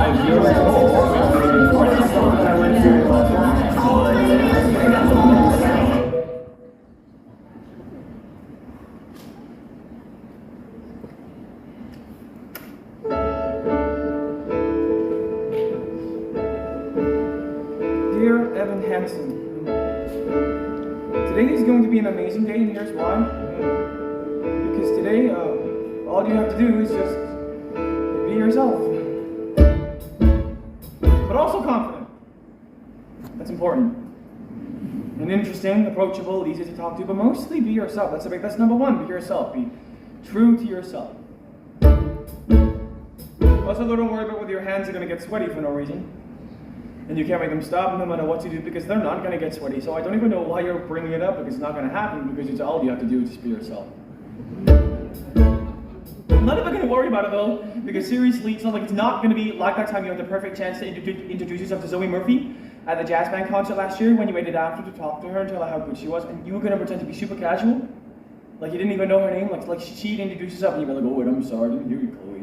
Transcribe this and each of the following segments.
Dear Evan Hansen, today is going to be an amazing day, and here's why. Because today, all you have to do is just be yourself. But also confident. That's important. And interesting, approachable, easy to talk to, but mostly be yourself. That's number one, be yourself. Be true to yourself. Also, don't worry about whether your hands are going to get sweaty for no reason. And you can't make them stop no matter what you do, because they're not going to get sweaty. So I don't even know why you're bringing it up, because it's not going to happen, because it's all you have to do is just be yourself. I'm not even going to worry about it though, because seriously, it's not going to be like that time you had the perfect chance to introduce yourself to Zoe Murphy at the jazz band concert last year, when you waited after to talk to her and tell her how good she was, and you were going to pretend to be super casual. Like you didn't even know her name, like she'd introduce herself and you'd be like, oh wait, I'm sorry, I didn't hear you, Chloe.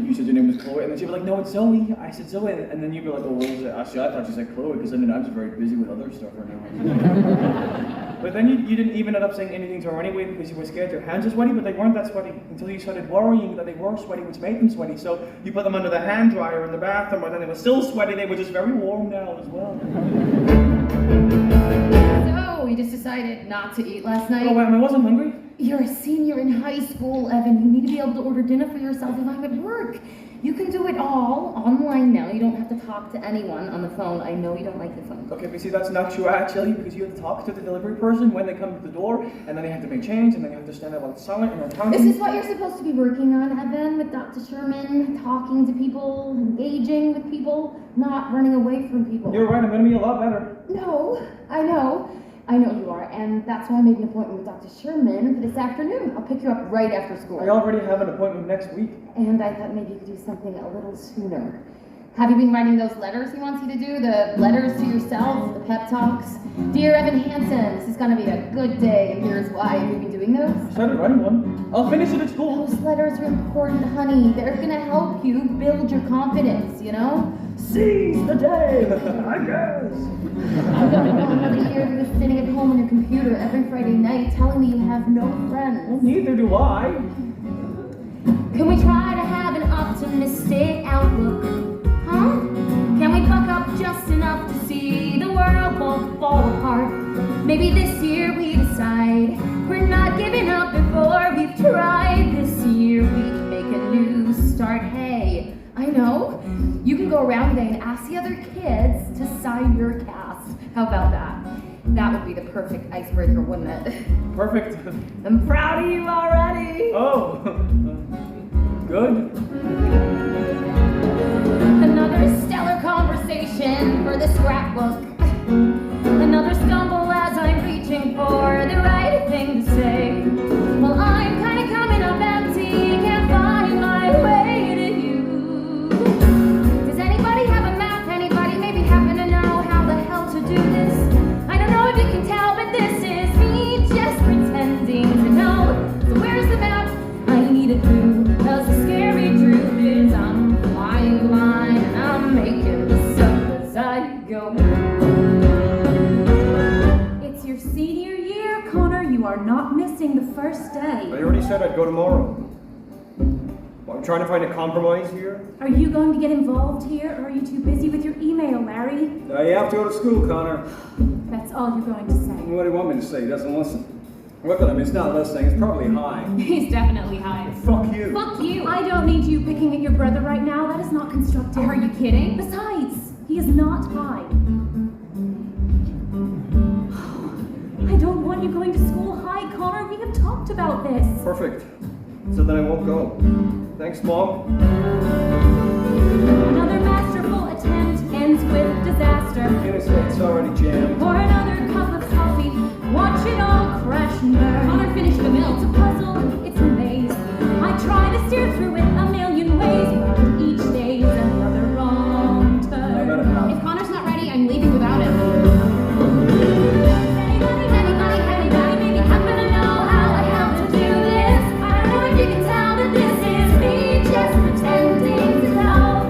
You said your name was Chloe, and then she'd be like, no, it's Zoe. I said Zoe, and then you'd be like, oh, what was it? Actually, I thought she said Chloe, because I'm just very busy with other stuff right now. But then you didn't even end up saying anything to her anyway, because you were scared your hands were sweaty, but they weren't that sweaty until you started worrying that they were sweaty, which made them sweaty. So you put them under the hand dryer in the bathroom, but then they were still sweaty, they were just very warm now as well. We just decided not to eat last night. Oh, wait, I wasn't hungry. You're a senior in high school, Evan. You need to be able to order dinner for yourself if I'm at work. You can do it all online now. You don't have to talk to anyone on the phone. I know you don't like the phone. Okay, but see, that's not true actually, because you have to talk to the delivery person when they come to the door, and then they have to make change, and then you have to stand there while it's silent, and they're counting. This is what you're supposed to be working on, Evan, with Dr. Sherman, talking to people, engaging with people, not running away from people. You're right, I'm going to be a lot better. No, I know you are, and that's why I made an appointment with Dr. Sherman for this afternoon. I'll pick you up right after school. I already have an appointment next week. And I thought maybe you could do something a little sooner. Have you been writing those letters he wants you to do? The letters to yourself, the pep talks? Dear Evan Hansen, this is going to be a good day, and here's why. Have you been doing those? I started writing one. I'll finish it at school. Those letters are important, honey. They're going to help you build your confidence, you know? Seize the day, I guess. I don't know another year of you sitting at home on your computer every Friday night telling me you have no friends. Well, neither do I. Can we try to have an optimistic outlook? Huh? Can we buck up just enough to see the world won't fall apart? Maybe this year we decide we're not giving up before we've tried. This year we can make a new start. Hey, I know. You can go around today and ask the other kids to sign your cast. How about that? That would be the perfect icebreaker, wouldn't it? Perfect. I'm proud of you already. Oh, good. Another stellar conversation for the scrapbook. Another stumble as I'm reaching for the right thing to say. Well, I'm kind of coming up empty, can't find my way to you. Does anybody have a map? Anybody maybe happen to know how the hell to do this? I don't know if you can tell, but this is me just pretending to know. So where's the map? I need a clue, 'cause the scary truth is I'm flying blind and I'm making this up as I go. It's your senior year, Connor. You are not missing the first day. I already said I'd go tomorrow. Well, I'm trying to find a compromise here. Are you going to get involved here, or are you too busy with your email, Larry? You have to go to school, Connor. That's all you're going to say. What do you want me to say? He doesn't listen. Look at him, he's not listening. He's probably high. He's definitely high. Fuck you. Fuck you! I don't need you picking at your brother right now. That is not constructive. Are you kidding? Besides, he is not high. I don't want you going to school high, Connor. We have talked about this. Perfect. So then I won't go. Thanks, Mom. Another masterful attempt ends with disaster. McKinnis, it's already jammed. Pour another cup of coffee, watch it all crash and burn. Connor, finish the milk. It's a puzzle, it's a maze. I try to steer through it a million ways, but each day is another wrong turn. If Connor's not ready, I'm leaving without him. Anybody, maybe happen to know how the hell to do this? I don't know if you can tell that this is me just pretending to know.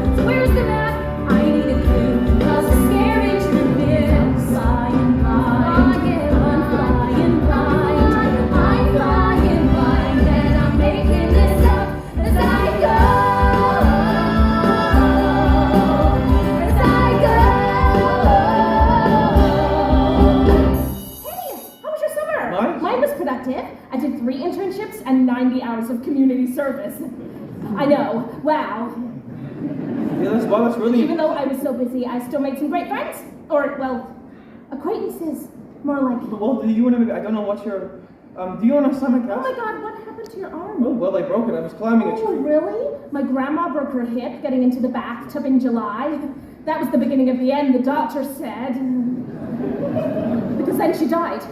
did 3 internships and 90 hours of community service. I know, wow. Yeah, that's really... Even though I was so busy, I still made some great friends. Or, well, acquaintances, more like. Well, do you want to... I don't know what's your... do you want to summon Oh my god, what happened to your arm? Oh, well, I broke it. I was climbing a Oh, tree. really? My grandma broke her hip getting into the bathtub in July. That was the beginning of the end, the doctor said. Because then she died.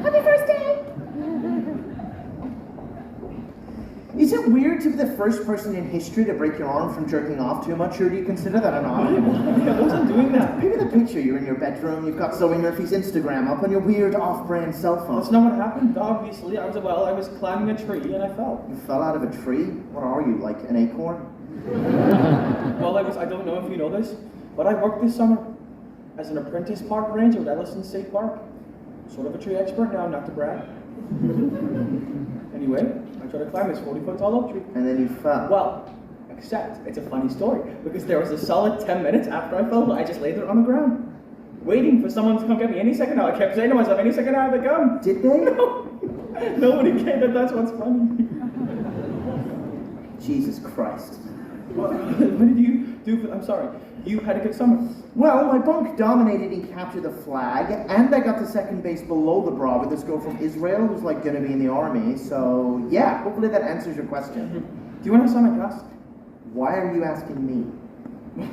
Happy first day! Is it weird to be the first person in history to break your arm from jerking off too much, or do you consider that an honor? I wasn't doing that. Maybe the picture, you're in your bedroom, you've got Zoe Murphy's Instagram up on your weird off-brand cell phone. That's not what happened, obviously. I was climbing a tree and I fell. You fell out of a tree? What are you, like an acorn? Well, I don't know if you know this, but I worked this summer as an apprentice park ranger at Ellison State Park. Sort of a tree expert now, not to brag. Anyway, I tried to climb this 40-foot tall oak tree. And then you fell. Well, except it's a funny story, because there was a solid 10 minutes after I fell, I just lay there on the ground, waiting for someone to come get me any second now. I kept saying to myself, any second now they come. Did they? No. Nobody came, and that's what's funny. Jesus Christ. What did you do I'm sorry, you had a good summer. Well, my bunk dominated and captured the flag, and I got to second base below the bra with this girl from Israel who's like gonna be in the army, so yeah, hopefully that answers your question. Do you want to sign my class? Why are you asking me?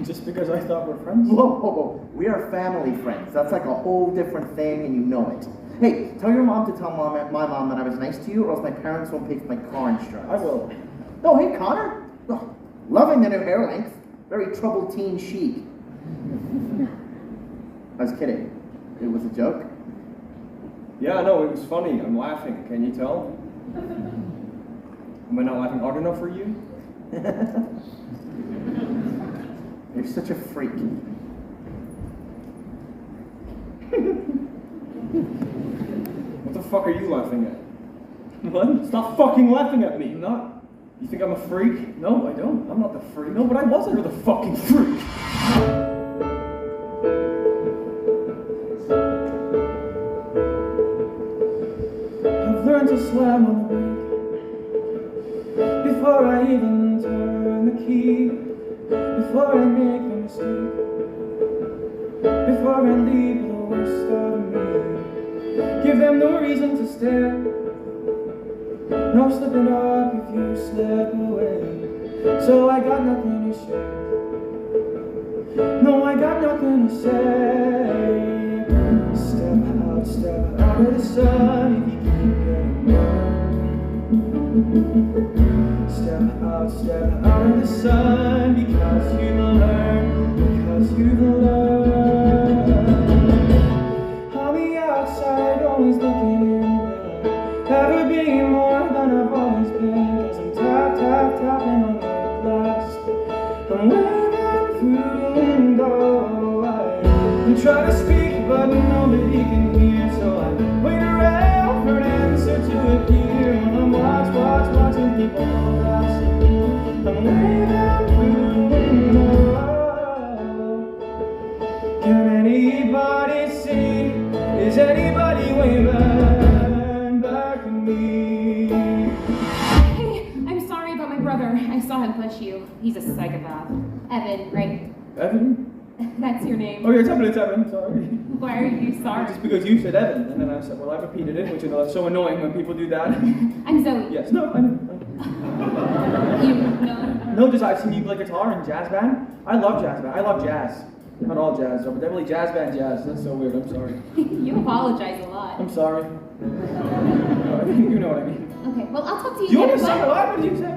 Just because I thought we're friends? Whoa, we are family friends. That's like a whole different thing, and you know it. Hey, tell your mom to tell my mom that I was nice to you, or else my parents won't pay for my car insurance. I will. Oh, hey, Connor. Oh, loving the new hair length. Very troubled teen chic. I was kidding. It was a joke. Yeah, no, it was funny. I'm laughing. Can you tell? Am I not laughing hard enough for you? You're such a freak. What the fuck are you laughing at? What? Stop fucking laughing at me! I'm not. You think I'm a freak? No, I don't. I'm not the freak. No, but I wasn't. You're the fucking freak! I've learned to slam on the brake before I even turn the key, before I make a mistake, before I leave the worst of me. Give them no reason to stare. No slipping up if you slip away. So I got nothing to share. No, I got nothing to say. Step out of the sun if you keep getting burned. Step out of the sun because you've learned. On the outside, always looking in there. Ever being more than I've always been. Cause I'm tapping on the glass. I'm waving through the window. I try to speak, but nobody can hear. So I wait around for an answer to appear. When I'm watching people pass. I'm waving through the window. Can anybody see? Is anybody waving back at me? Hey, I'm sorry about my brother. I saw him push you. He's a psychopath. Evan, right? Evan? That's your name. Oh, it's Evan, sorry. Why are you sorry? Just because you said Evan, and then I said, well, I repeated it, which is so annoying when people do that. I'm Zoe. Yes, no, I know. You know? No, just I've seen you play guitar in jazz band. I love jazz band. I love jazz. Not all jazz, though, but definitely jazz band jazz. That's so weird, I'm sorry. You apologize a lot. I'm sorry. You know what I mean. Okay, well, I'll talk to you You later. want to say Bye. what? What did you say?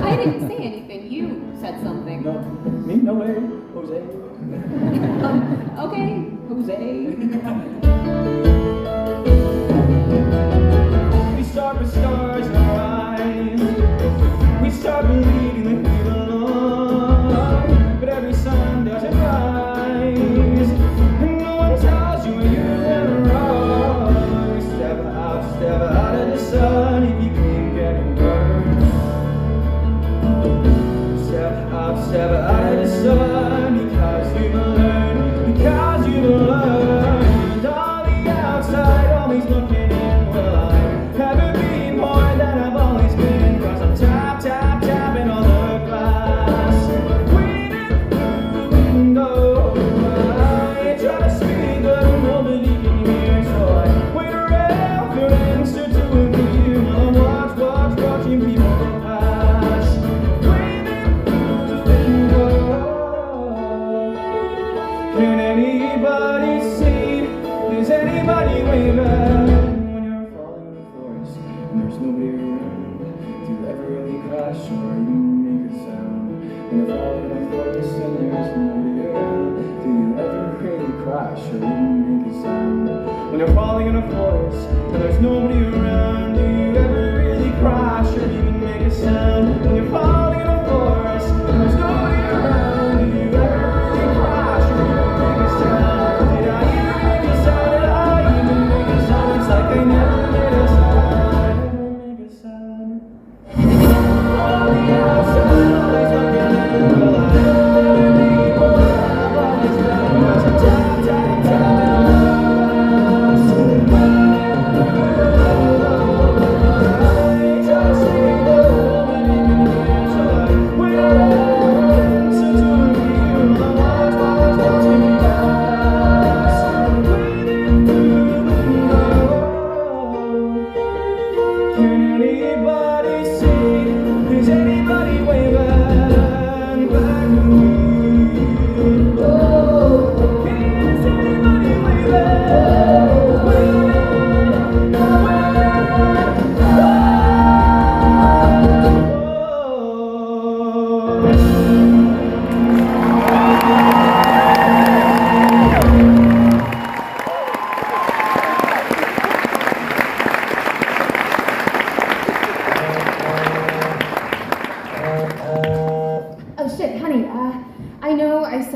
I didn't say anything. You said something. No. Me? No way. Jose. Okay, Jose. We start with stars in our eyes. We start believing that we belong. But every sun doesn't rise. And no one tells you when you're wrong. Step out of the sun if you keep getting burned. Step out of the sun because you've learned all the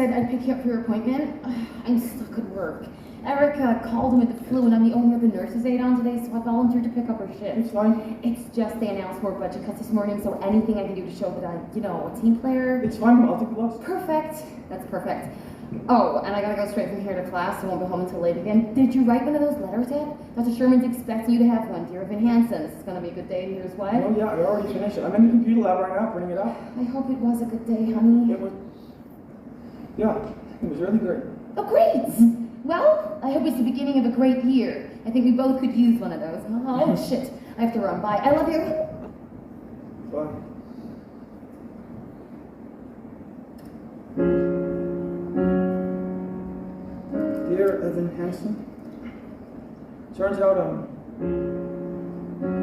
said I'd pick you up for your appointment. I'm stuck at work. Erica called him with the flu, and I'm the only other nurse's aide on today, so I volunteered to pick up her shift. It's fine. It's just they announced more budget cuts this morning, so anything I can do to show that I'm, a team player. It's fine, I'll take the loss. Perfect. That's perfect. Oh, and I gotta go straight from here to class, so I won't be home until late again. Did you write one of those letters yet? Dr. Sherman's expecting you to have one. Dear Hansen, this is gonna be a good day, here's why. Oh yeah, I already finished it. I'm in the computer lab right now, printing it out. I hope it was a good day, honey. It was... Yeah, it was really great. Oh, great! Well, I hope it's the beginning of a great year. I think we both could use one of those. Oh, shit. I have to run. Bye. I love you. Bye. Dear Evan Hansen, turns out,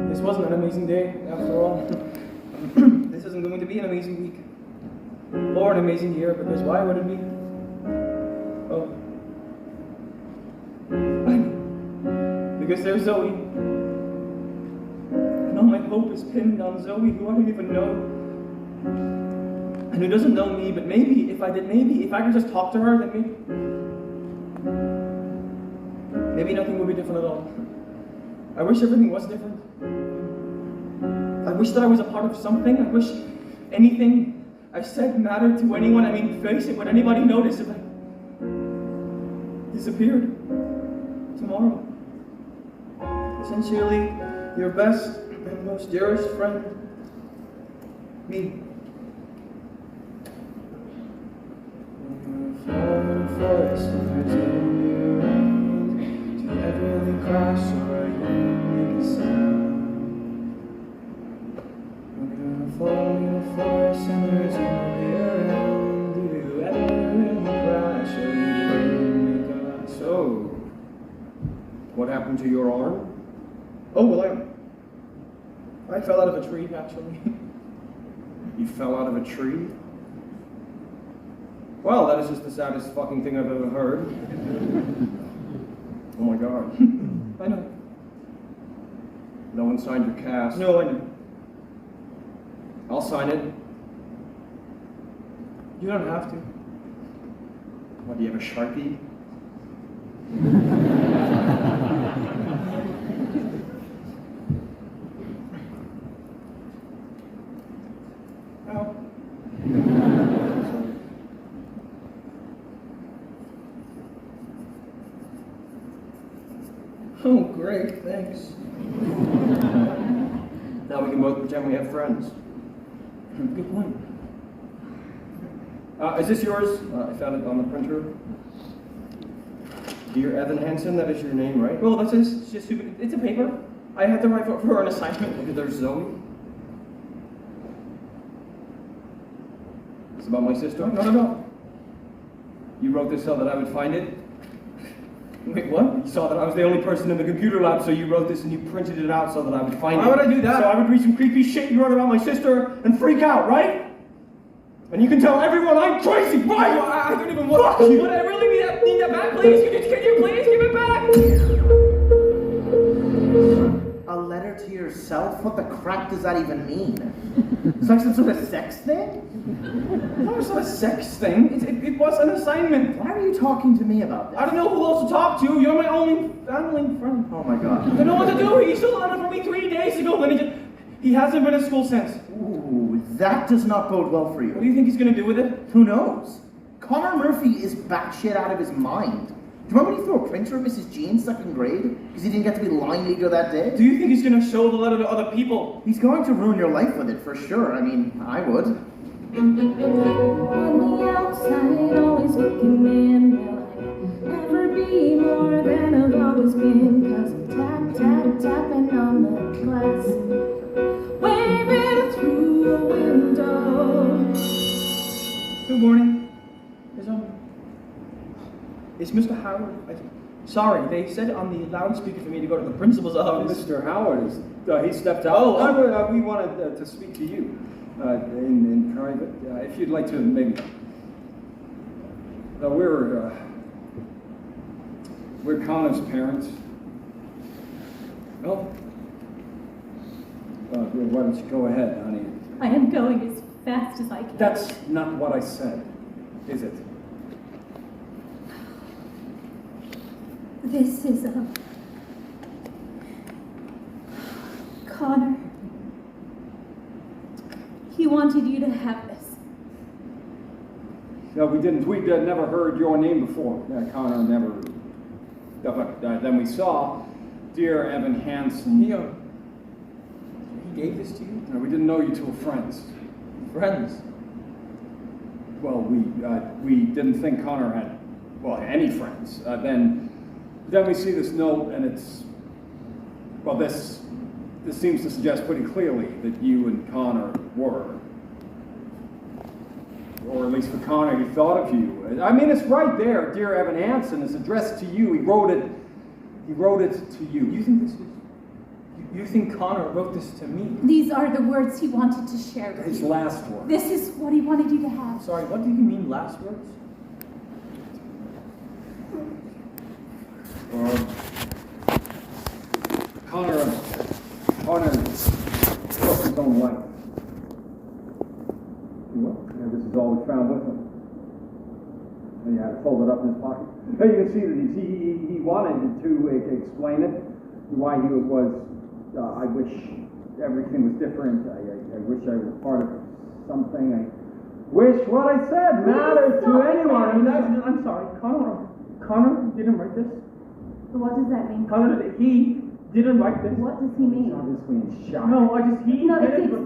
this wasn't an amazing day after all. This isn't going to be an amazing week. Or an amazing year, because why would it be? Oh. Because there's Zoe. And all my hope is pinned on Zoe, who I don't even know. And who doesn't know me, but maybe if I could just talk to her, then maybe nothing would be different at all. I wish everything was different. I wish that I was a part of something. I wish anything I said mattered to anyone. I mean, face it, would anybody notice if I disappeared tomorrow? Sincerely, your best and most dearest friend, me. Forest and there's no around. Do you ever really crash or you make a sound? We're gonna fall in the forest and there's nobody around. Do you ever really crash or you make a sound? So, what happened to your arm? Oh, well, I fell out of a tree, actually. You fell out of a tree? Well, that is just the saddest fucking thing I've ever heard. Oh my god. I know. No one signed your cast. No, I know. I'll sign it. You don't have to. What, do you have a Sharpie? Ow. Oh, great, thanks. Now we can both pretend we have friends. Good point. Is this yours? I found it on the printer. Dear Evan Hansen, that is your name, right? Well, that's just stupid. It's a paper. I had to write for an assignment. Look at there's Zoe. It's about my sister? No. You wrote this so that I would find it? Wait, what? You saw that I was the only person in the computer lab, so you wrote this and you printed it out so that I would find it. Why would I do that? So I would read some creepy shit you wrote about my sister and freak out, right? And you can tell everyone I'm crazy, right? I don't even want Fuck you! Would I really need that back, please? Can you please give it back? A letter to yourself? What the crap does that even mean? It's like some sort of sex thing? No, it's not a sex thing. It was an assignment. Why are you talking to me about this? I don't know who else to talk to. You're my only family friend. Oh my god. I don't know what to do. He stole a letter from me 3 days ago, then he hasn't been at school since. Ooh, that does not bode well for What do you. you think he's gonna do with it? Who knows? Connor Murphy is batshit out of his mind. Do you remember when he threw a printer at Mrs. G in second grade? Because he didn't get to be line leader that day? Do you think he's gonna show the letter to other people? He's going to ruin your life with it, for sure. I mean, I would. On the outside, always looking in. Will I ever be more than I've always been? 'Cause I'm tapping on the glass, waving through a window. Good morning. It's Mr. Howard. Sorry, they said on the loudspeaker for me to go to the principal's office. Mr. Howard, he stepped out. We wanted to speak to you in private. If you'd like to, maybe. We're Connor's parents. Oh. Why don't you go ahead, honey? I am going as fast as I can. That's not what I said, is it? This is, Connor. He wanted you to have this. No, we didn't. We'd never heard your name before. Connor never. Then we saw dear Evan Hansen. He gave this to you? We didn't know you two were friends. Friends? Well, we didn't think Connor had, any friends. Then we see this note, and it's, this seems to suggest pretty clearly that you and Connor were. Or at least for Connor, he thought of you. I mean, it's right there. Dear Evan Hansen is addressed to you. He wrote it to you. You think Connor wrote this to me? These are the words he wanted to share with His you. last words. This is what he wanted you to have. Sorry, what do you mean last words? Connor took his own life. This is all we found with him. And he had it folded up in his pocket. Now you can see that he wanted to explain it, why he was, I wish everything was different. I wish I were part of something. I wish what I said mattered to anyone. I'm sorry, Connor didn't write this? What does that mean? He didn't write this. What does he mean? Obviously in shock. No, It's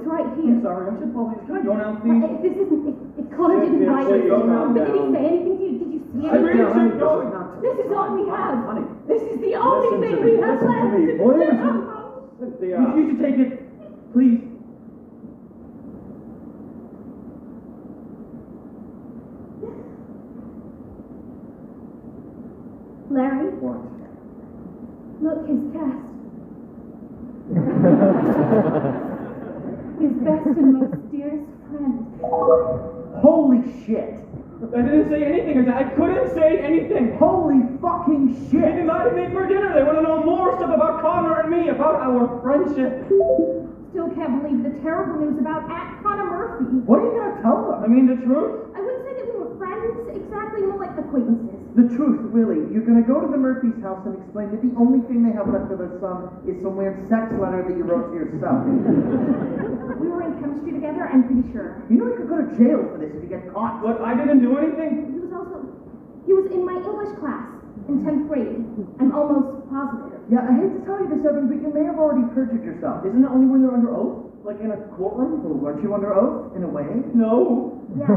right here. I'm sorry, I should probably, can I go now, please? If Connor didn't write it, go now. but did he say anything to you? Did you see I really anything? should go. This is all we have. Honey, This is the only thing we have left. Cynthia. You should take it, please. Larry, What? look, his cast. His best and most dearest friend. Holy shit! I didn't say anything. I couldn't say anything. Holy fucking They shit! invited me for dinner. They want to know more stuff about Connor and me, about our friendship. Still can't believe the terrible news about Connor Murphy. What are you gonna tell them? I mean, the truth. I wouldn't say that we were friends exactly, more like acquaintances. The truth, really. You're gonna go to the Murphys' house and explain that the only thing they have left of their son is some weird sex letter that you wrote to yourself. We were in chemistry together, I'm pretty sure. You know you could go to jail for this if you get caught. But I didn't do anything. He was in my English class in 10th grade. I'm almost positive. Yeah, I hate to tell you this, Evan, but you may have already perjured yourself. Isn't that only when you're under oath? Like in a courtroom? Well, weren't you under oath, in a way? No. Yeah,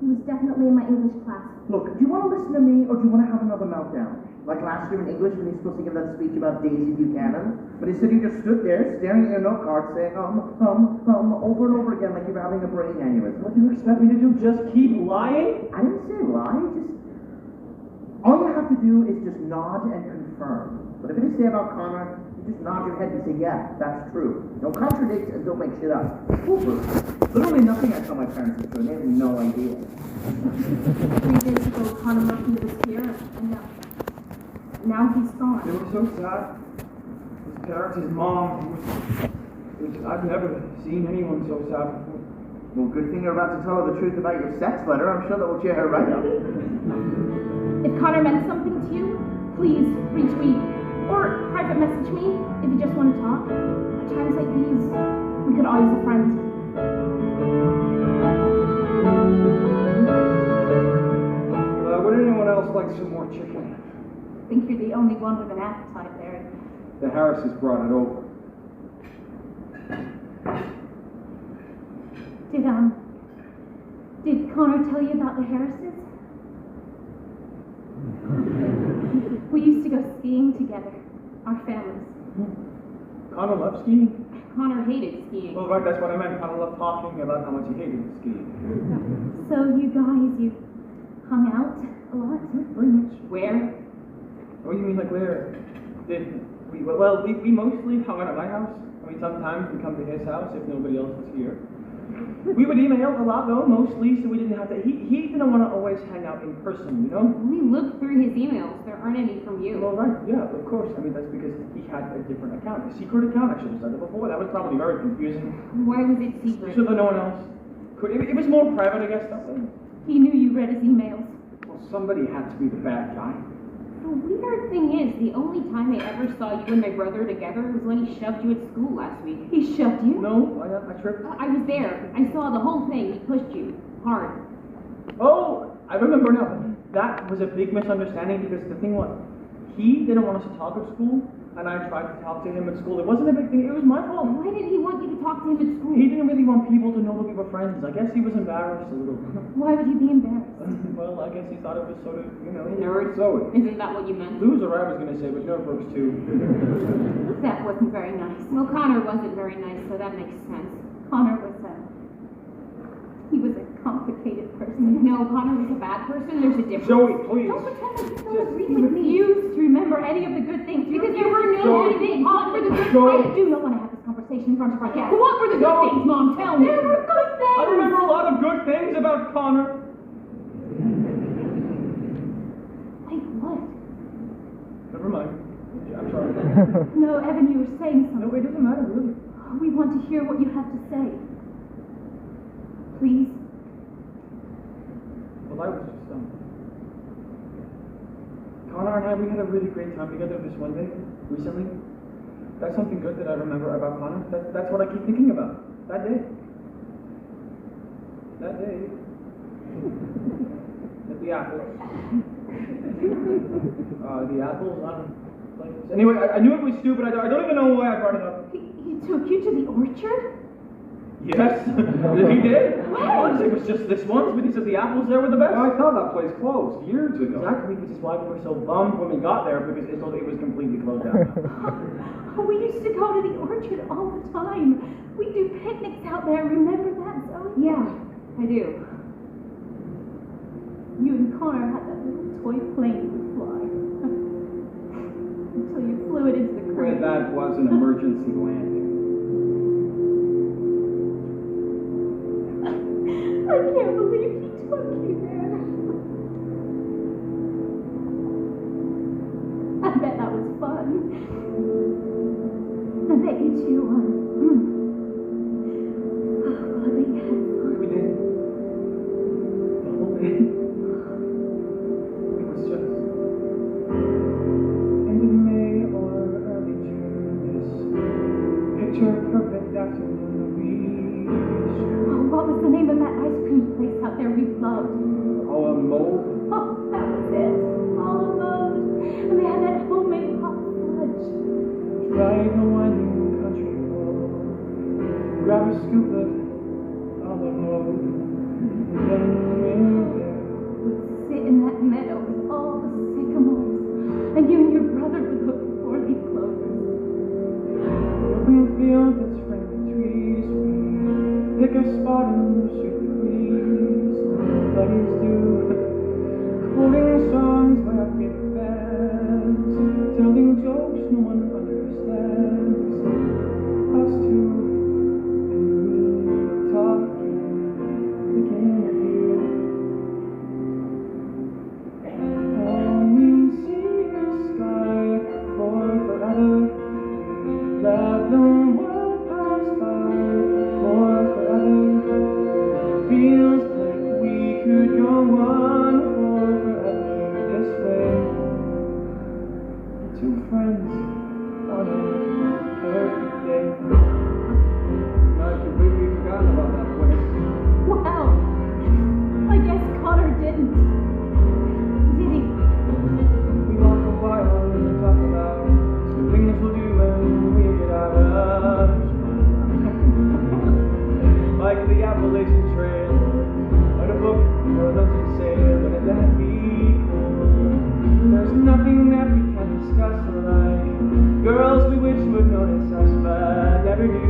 he was definitely in my English class. Look, do you want to listen to me, or do you want to have another meltdown? Like last year in English when you're supposed to give that speech about Daisy Buchanan? But instead you just stood there, staring at your note card, saying, over and over again like you were having a brain aneurysm. What do you expect me to do? Just keep lying? I didn't say lie, just... All you have to do is just nod and confirm. Whatever they say about Connor, you just nod your head and say, yeah, that's true. Don't contradict and don't make shit up. Foolproof. Literally nothing I tell my parents is true, and they have no idea. 3 days ago, Connor Murphy was here, and now he's gone. They were so sad. His parents, his mom. I've never seen anyone so sad before. Well, good thing you're about to tell her the truth about your sex letter. I'm sure that will cheer her right up. If Connor meant something to you, please retweet or private message me if you just want to talk. At times like these, we could all use a friend. Would anyone else like some more chicken? I think you're the only one with an appetite there. The Harrises brought it over. Did Connor tell you about the Harrises? We used to go skiing together, our families. Connor loved skiing? Connor hated skiing. Well, right, that's what I meant. Connor loved talking about how much he hated skiing. So you hung out a lot? Pretty much. Where? What do you mean, like where? We mostly hung out at my house. I mean, sometimes we come to his house if nobody else was here. We would email a lot though, mostly, so we didn't have to. He didn't want to always hang out in person, you know? We looked through his emails. There aren't any from you. Well, right, yeah, of course. I mean, that's because he had a different account, a secret account. I should have said it before. That was probably very confusing. Why was it secret? So that no one else could. It was more private, I guess. That way. He knew you read his emails. Well, somebody had to be the bad guy. The weird thing is, the only time I ever saw you and my brother together was when he shoved you at school last week. He shoved you? No, I tripped. I was there. I saw the whole thing. He pushed you. Hard. Oh, I remember now. That was a big misunderstanding because the thing was, he didn't want us to talk at school, and I tried to talk to him at school. It wasn't a big thing. It was my fault. Why did he want you to talk to him at school? He didn't really want people to know that we were friends. I guess he was embarrassed a little. Why would he be embarrassed? Well, I guess he thought it was sort of, Nerd? So Isn't that what you meant? loser, I was going to say, but notebooks too. That wasn't very nice. Well, Connor wasn't very nice, so that makes sense. Connor was he was a complicated person. No, Connor was a bad person. There's a difference. Zoe, please. Don't pretend like you don't agree with me. You refused to remember any of the good things. Because you were Zoe. anything. What were the good Zoe. things? I do not want to have this conversation in front of our guests. What were the good things, Mom? Tell me. There were good things. I remember a lot of good things about Connor. Like what? Never mind. I'm sorry. No, Evan, you were saying something. No, it doesn't matter, really. We want to hear what you have to say. Please. Well, I was just, Connor and I, we had a really great time together this one day, recently. That's something good that I remember about Connor. That's what I keep thinking about. That day. That day. At the apples. The apples on plates. Anyway, I knew it was stupid. I don't even know why I brought it up. He took you to the orchard? Yes, he did. Once, it was just this once, but he said the apples there were the best. I thought that place closed years ago. Exactly, which is why we were so bummed when we got there, because it was completely closed down. We used to go to the orchard all the time. We do picnics out there. Remember that, Zoe? Yeah, I do. You and Connor had that little toy plane to fly. Until you flew it into the creek. That was an emergency landing. I can't believe he took you there. I bet that was fun. I bet you two won. Oh, I bet you had fun. We did. The whole day. It was just end of May or early June. This picture perfect afternoon we Oh, what was the name of that ice cream place out there we loved? Oh, a mold? Oh, that was it. All alone. And they had that homemade hot fudge. drive a winding country road, grab a scoop of olive oil, then we'll there. Would sit in that meadow with all the sycamores, and you and your brother would look for four-leaf clovers. Open field that's framed with trees, we pick a spot and shoot the breeze. Buddies do quoting songs by our favorite bands, telling jokes no one understands. Us two and me talking, thinking of you. All we see is sky for forever. Let the world pass by for forever. Feels like we could go on for forever this way. Two friends on a perfect day. I've completely forgotten about that place. Wow. I guess Connor didn't. Did he? We walk a while and talk about the things we'll do when we get out of like the Appalachian Trail, or the book, or the sail, wouldn't that be cool? There's nothing that we can discuss like girls we wish would notice us but never do.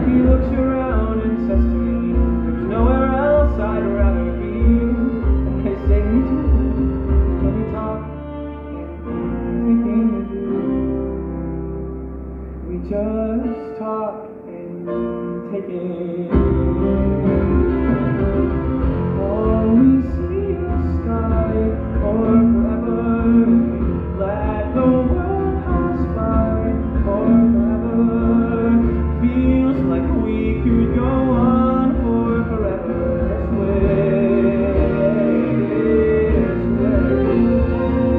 He looks around and says to me, there's nowhere else I'd rather be. And I say, me too. Can we talk? Thinking of you. We just talk and take it. All we see is sky for forever. Let the world pass by for forever. Feels like we could go on for forever this way, this way.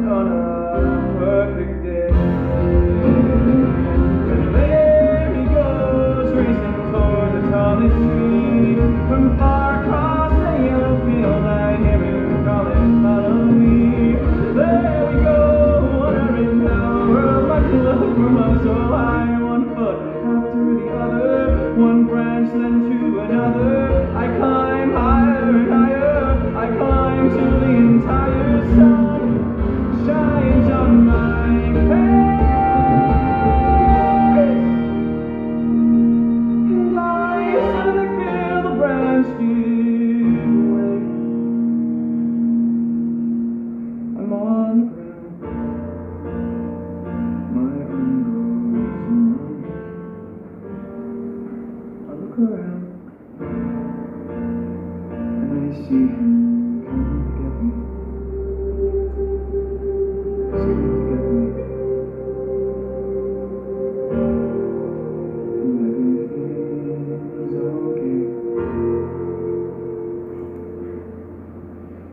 on a perfect day. And there he goes, racing toward the tallest tree. From far across the yellow field, I hear him calling, follow me. There we go, wondering how the world might look from up so high. One foot after the other, one branch then to another. I climb higher and higher, I climb till the entire sun shines on my face. And I suddenly feel the branch give way. I'm on the ground, my arm goes numb. I look around and I see him coming to get me. He's coming to get me. And everything's okay.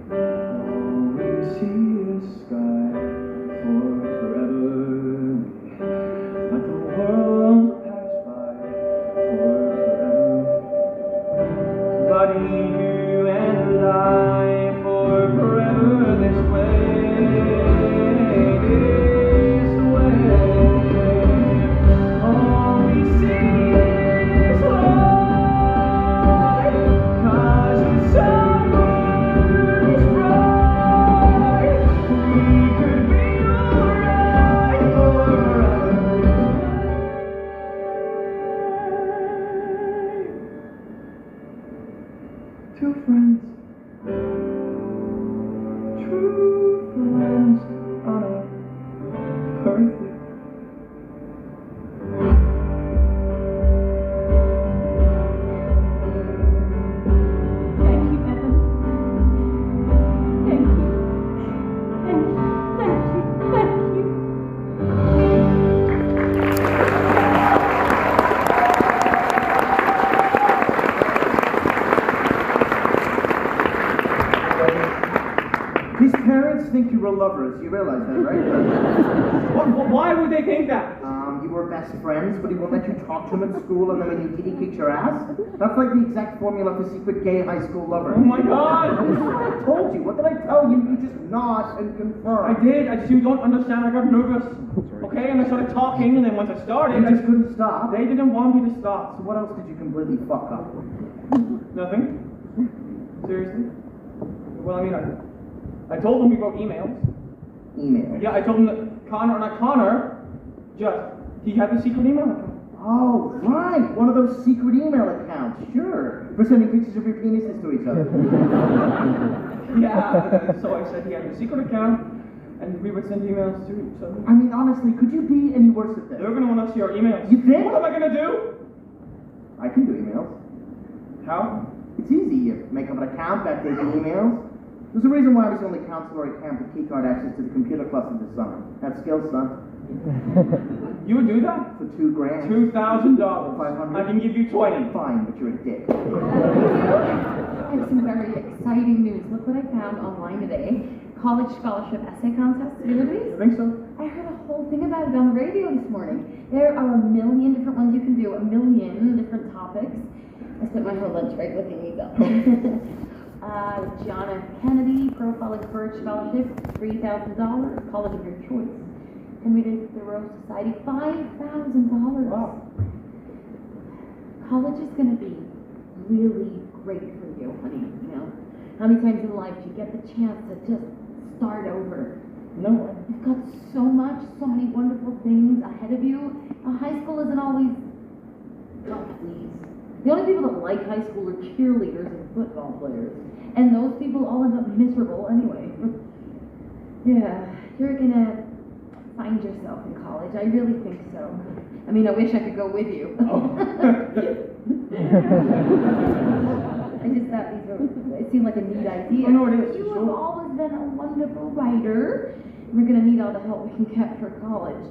All we see is sky for forever. Let the world pass by for forever. Buddy, you and I for forever this way, this way. All we see is light, 'cause the summer is bright. We could be alright forever. Two friends, true friends on a birthday. Thank you, Evan. Thank you. Thank you. Thank you. Thank you. His parents think you were lovers. You realize that, right? Why would they think that? You were best friends, but he won't let you talk to him at school, and then when you did, he kicked your ass? That's like the exact formula for secret gay high school lover. Oh my God! This is what I told you. What did I tell you? You just nod and confirm. I did. You don't understand. I got nervous. Okay, and I started talking, and then once I started, You just couldn't stop. they didn't want me to stop. So what else did you completely fuck up? Nothing. Seriously? Well, I mean, I told them we wrote emails. Email. Yeah, I told them that Connor, he had the secret email account. Oh, right. One of those secret email accounts. Sure. For sending pictures of your penises to each other. Yeah, so I said he had a secret account, and we would send emails to each other. I mean, honestly, could you be any worse at this? They're gonna want to see our emails. You think? What am I gonna do? I can do emails. How? It's easy. You make up an account, backdate the emails. There's a reason why I was the only counselor at camp with keycard access to the computer cluster this summer. Have skills, son. You would do that? For $2,000. $2,000. 500. I can give you 20. Fine, but you're a dick. I have some very exciting news. Look what I found online today. College scholarship essay contest. Have you heard of these? I think so. I heard a whole thing about it on the radio this morning. There are a million different ones you can do, a million different topics. I spent my whole lunch break looking these up. John F. Kennedy, Profiling Courage Scholarship, $3,000, college of your choice. Henry Thoreau Society, $5,000. Wow. College is going to be really great for you, honey. You know, how many times in life do you get the chance to just start over? No. You've got so much, so many wonderful things ahead of you. High school isn't always, oh please. The only people that like high school are cheerleaders and football players. And those people all end up miserable anyway. Yeah, you're gonna find yourself in college. I really think so. I mean, I wish I could go with you. Oh. I just thought it seemed like a neat idea. Oh, no, it is. You Sure. have always been a wonderful writer. We're gonna need all the help we can get for college.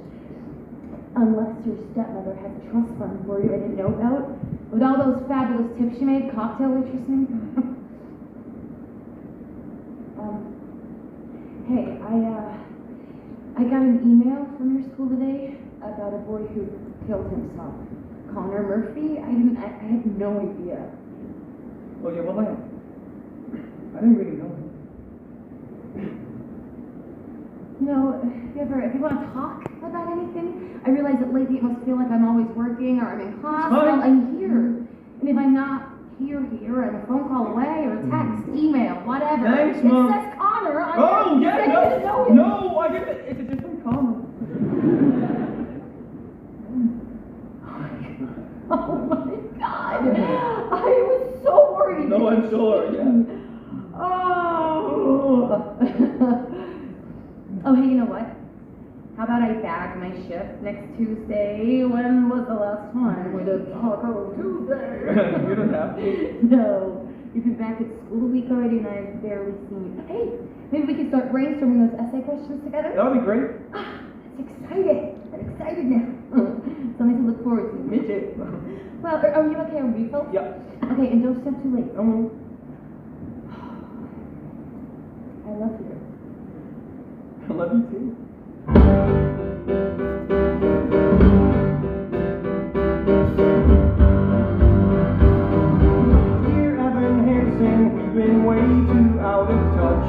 Unless your stepmother has a trust fund for you I didn't know about. With all those fabulous tips she made, cocktail waitressing. Hey, I got an email from your school today about a boy who killed himself. Connor Murphy? I had no idea. Oh yeah, well I didn't really know. You know, if you want to talk about anything, I realize that lately it must feel like I'm always working or I'm in class. Well, I'm here. And if I'm not here, I'm a phone call away or a text, email, whatever. Thanks, it Mom. says Connor. Oh, yeah, I didn't know it. no, I get it. It's a different Connor. Oh my God. I was so worried. No, I'm sure, yeah. Oh. Oh, hey, you know what? How about I bag my shift next Tuesday? When was the last time we did Taco Tuesday? You don't have to. No. You've been back at school a week already and I've barely seen you. Hey, maybe we can start brainstorming those essay questions together? That would be great. Ah, that's exciting. I'm excited now. Something to look forward to. Me too. Well, are you okay on refill? Yeah. Okay, and don't step too late. I won't. I love you. I love you too. Dear Evan Hansen, we've been way too out of touch.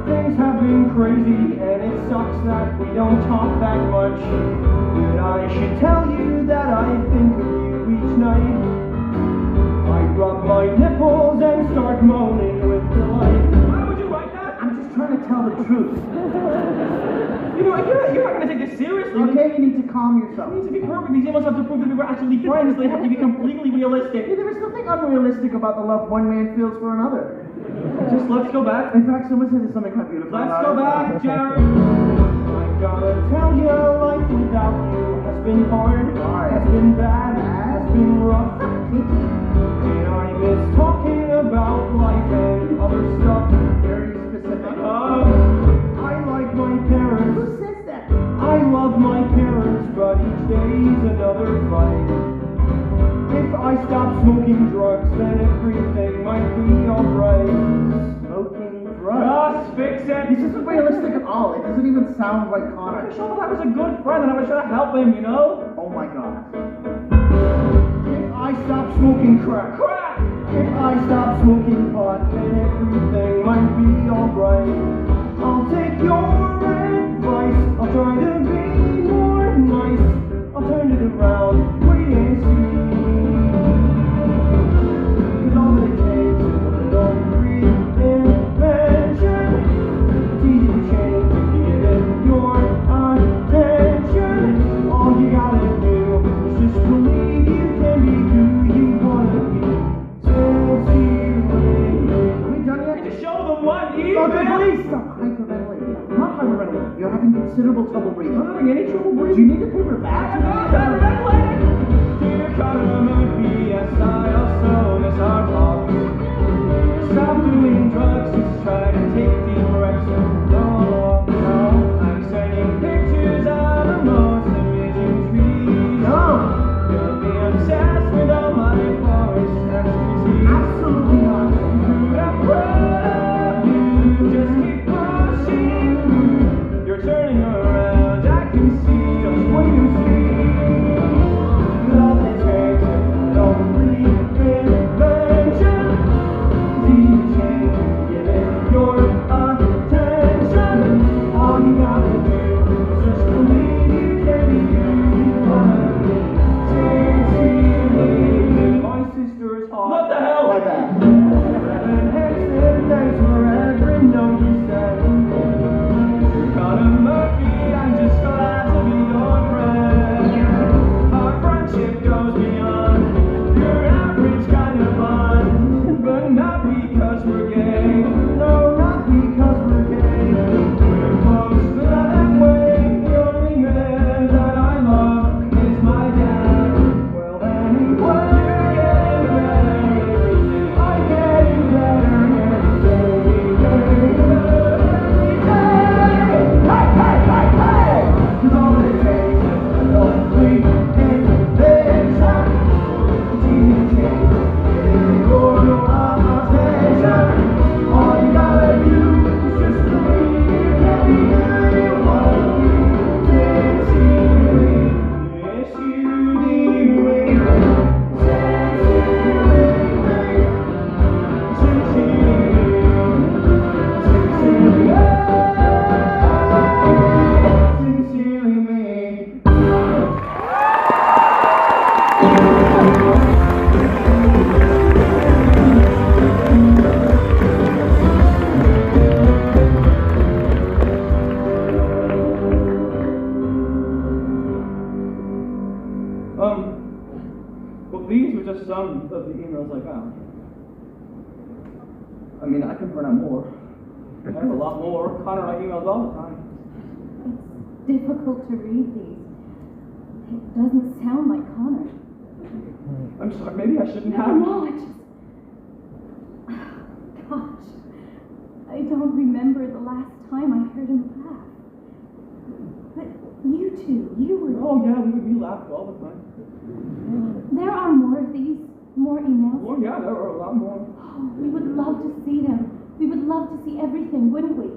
Things have been crazy and it sucks that we don't talk that much. But I should tell you that I think of you each night. I rub my nipples and start moaning with delight. Why would you write that? I'm just trying to tell the truth. You know, you're not going to take this seriously. Okay, you need to calm yourself. It needs to be perfect. These emails have to prove that we were actually friends. They have to be completely realistic. There is nothing unrealistic about the love one man feels for another. Just let's go back. In fact, someone said there's something quite beautiful Let's about go it. back, Jared. I gotta tell you, life without you has been hard, has been bad, has been rough. And I miss talking about life and other stuff. Very specific. I like my parents. Who says that? I love my parents, but each day's another fight. If I stop smoking drugs, then everything might be alright. Smoking drugs. Just fix it. This isn't realistic at all. It doesn't even sound like I Connor. was sure I was a good friend and I was trying to help him, you know? Oh my God. If I stop smoking crack. If I stop smoking pot, then everything might be alright. I'll take your advice. I'll try to be more nice. I'll turn it around. Wait and see. 'Cause all that it takes is a little reinvention. It's easy to change if you give it your attention. All you gotta do is just believe you can be who you wanna be. Are we done yet? Just show them what you Okay, please stop hyperventilating. I'm not hyperventilating. You're having considerable trouble breathing. I'm not having any trouble Do breathing. you need a paper bag? I'm not hyperventilating. Dear Connor Murphy, yes, I also miss our talk. Stop doing drugs, just try to take deep breaths. No, I'm sending pictures of the most amazing trees. No. You'll be obsessed with all my forest expertise. Absolutely not. Dude, I'm proud of you. Just keep pushing through. You're turning around, I can see just what you see. All that takes is a little reinvention. Easy to change if you just some of the emails I found. I mean, I can print out more. I have a lot more. Connor and I emails all the time. It's difficult to read these. It doesn't sound like Connor. I'm sorry, maybe I shouldn't have. No, I just... Gosh. I don't remember the last time I heard him laugh. But you two, you were... Oh yeah, we laugh all the time. There are more of these, more emails. Oh yeah, there are a lot more. Oh, we would love to see them. We would love to see everything, wouldn't we?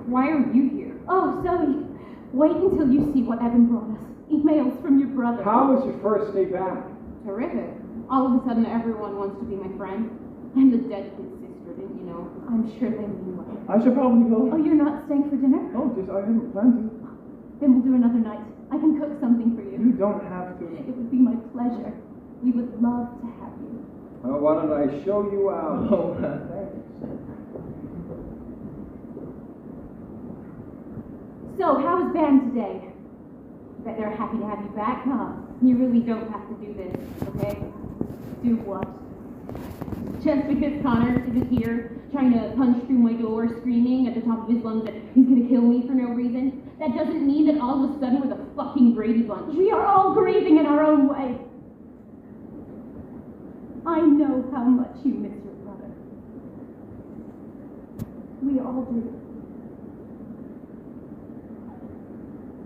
Why are you here? Oh, Zoe, wait until you see what Evan brought us. Emails from your brother. How was your first day back? Terrific. All of a sudden, everyone wants to be my friend. I'm the dead kid's sister, didn't you know? I'm sure they mean well. I should probably go. Oh, you're not staying for dinner? Oh, just I haven't planned to. Then we'll do another night. I can cook something for you. You don't have to. It would be my pleasure. We would love to have you. Well, why don't I show you out? Oh, thanks. So, how was band today? Bet they're happy to have you back, huh? You really don't have to do this, okay? Do what? Just because Connor isn't here, trying to punch through my door, screaming at the top of his lungs that he's gonna kill me for no reason, that doesn't mean that all of a sudden we're the fucking Brady Bunch. We are all grieving in our own way. I know how much you miss your brother. We all do.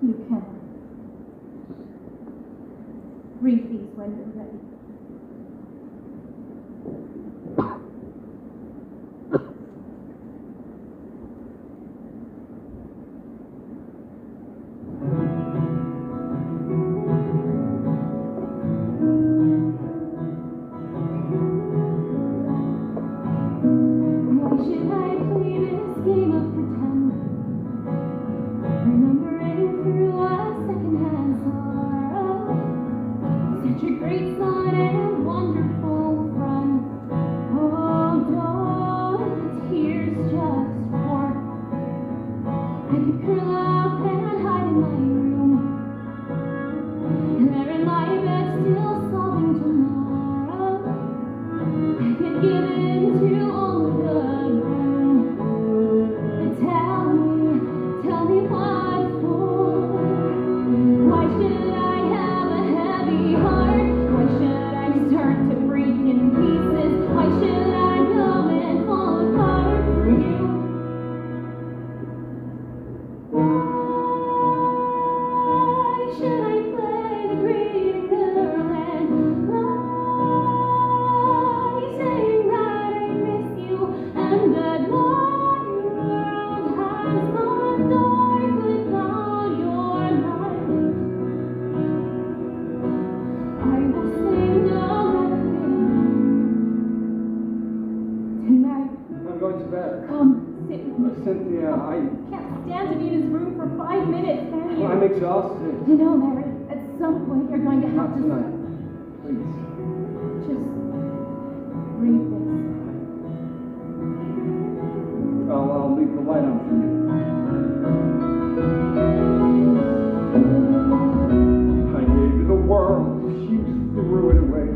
You can. Read these when you're ready. Cynthia, I can't stand to be in his room for 5 minutes, can you? I'm exhausted. You know, Mary, at some point you're going to have Not to... tonight. Please. Just read this. I'll leave the light on for you. I gave you the world, you threw it away.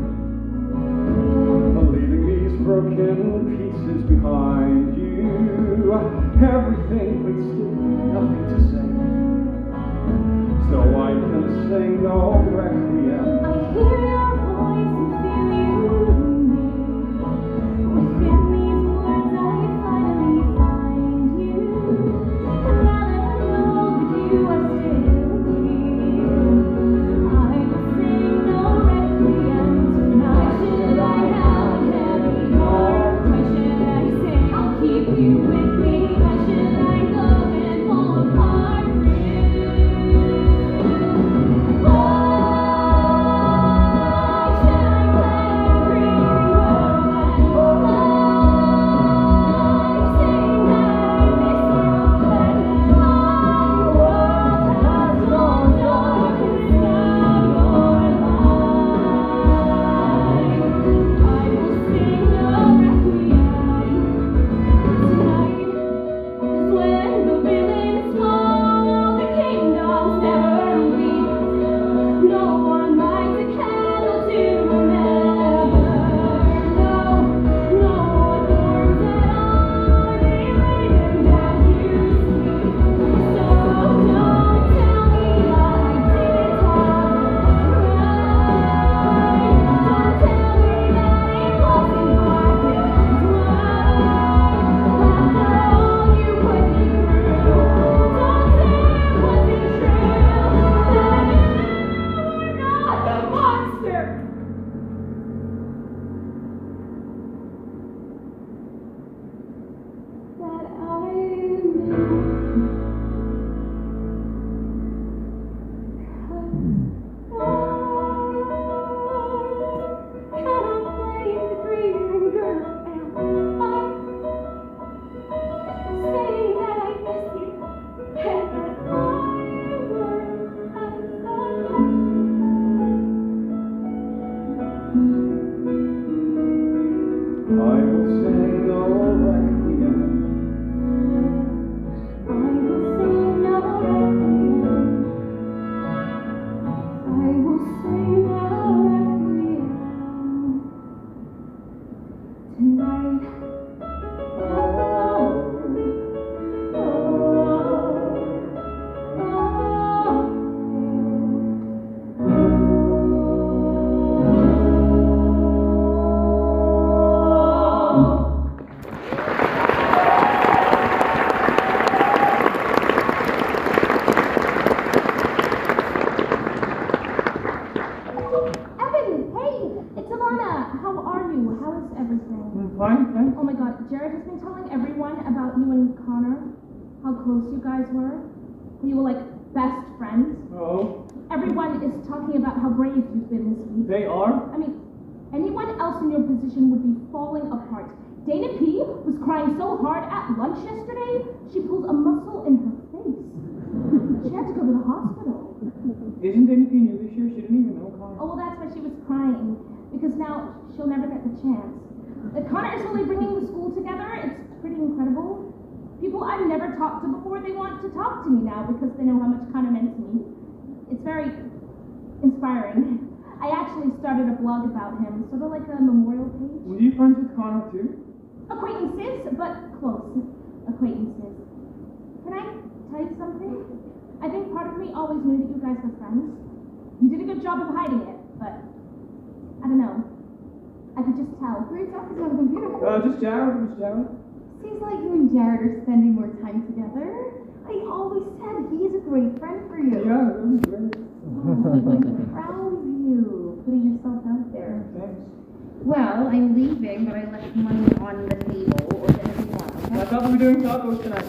Leaving these broken pieces behind you. Everything, but still nothing to say. So I can sing no requiem. I hear your voice and feel you in me. Within these words I finally find you. And now that I know that you are still here, I will sing no requiem tonight. Should I have a heavy heart? Why should I say I'll keep you with me? Why should I go and fall apart for you? Oh, close you guys were? You were like best friends? Oh, Everyone is talking about how brave you've been this week. they are? I mean, anyone else in your position would be falling apart. Dana P. was crying so hard at lunch yesterday, she pulled a muscle in her face. She had to go to the hospital. Isn't Dana P new this year? She didn't even know Connor. Oh, well, that's why she was crying, because now she'll never get the chance. Connor is really bringing the school together. It's pretty incredible. People I've never talked to before, they want to talk to me now because they know how much Connor meant to me. It's very inspiring. I actually started a blog about him, sort of like a memorial page. Were you friends with Connor too? Acquaintances, but close acquaintances. Can I tell you something? I think part of me always knew that you guys were friends. You did a good job of hiding it, but I don't know. I could just tell. We're talking on the computer. Just Jared. It was Jared. Seems like you and Jared are spending more time together. I always said he is a great friend for you. Yeah, it was great. I'm proud of you, putting yourself out there. Thanks. Well, I'm leaving, but I left money on the table, or whatever you want, I okay? thought we were doing tacos tonight.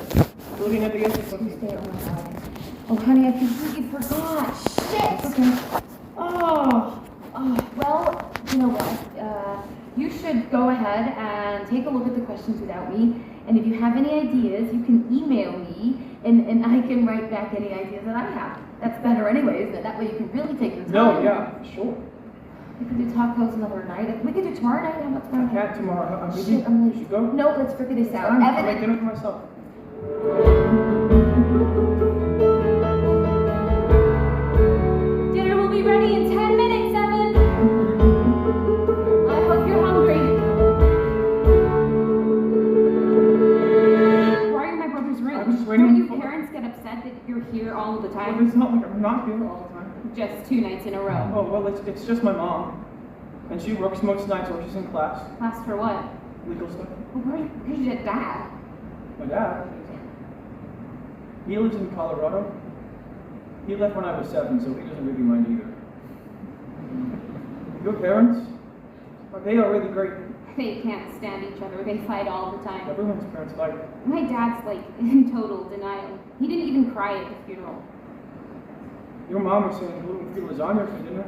Looking at the You stay, oh my god. Oh, honey, I completely forgot. Shit! Okay. Well, you know what? You should go ahead and take a look at the questions without me. And if you have any ideas, you can email me, and I can write back any ideas that I have. That's better anyway, isn't it? That way you can really take your time. No, yeah, sure. We could do tacos another night. We could do tomorrow night. How about tomorrow I night? can't tomorrow. I'm busy. Shit, I'm late. You should go. No, let's figure this out. I'll Evan, make dinner for myself. Dinner will be ready in 10 minutes, Evan. I hope you're hungry. why are you in my brother's room? I'm just waiting Don't for- your parents get upset that you're here all the Well, time? it's not like I'm not here all the time. Just 2 nights in a row. Oh, well, it's just my mom. And she works most nights while she's in class. Class for what? Legal stuff. Well, where's your dad? My dad, he lives in Colorado. He left when I was 7, so he doesn't really mind either. Your parents? They are really great. They can't stand each other. They fight all the time. Everyone's parents fight. My dad's like in total denial. He didn't even cry at the funeral. Your mom was saying gluten free lasagna for dinner.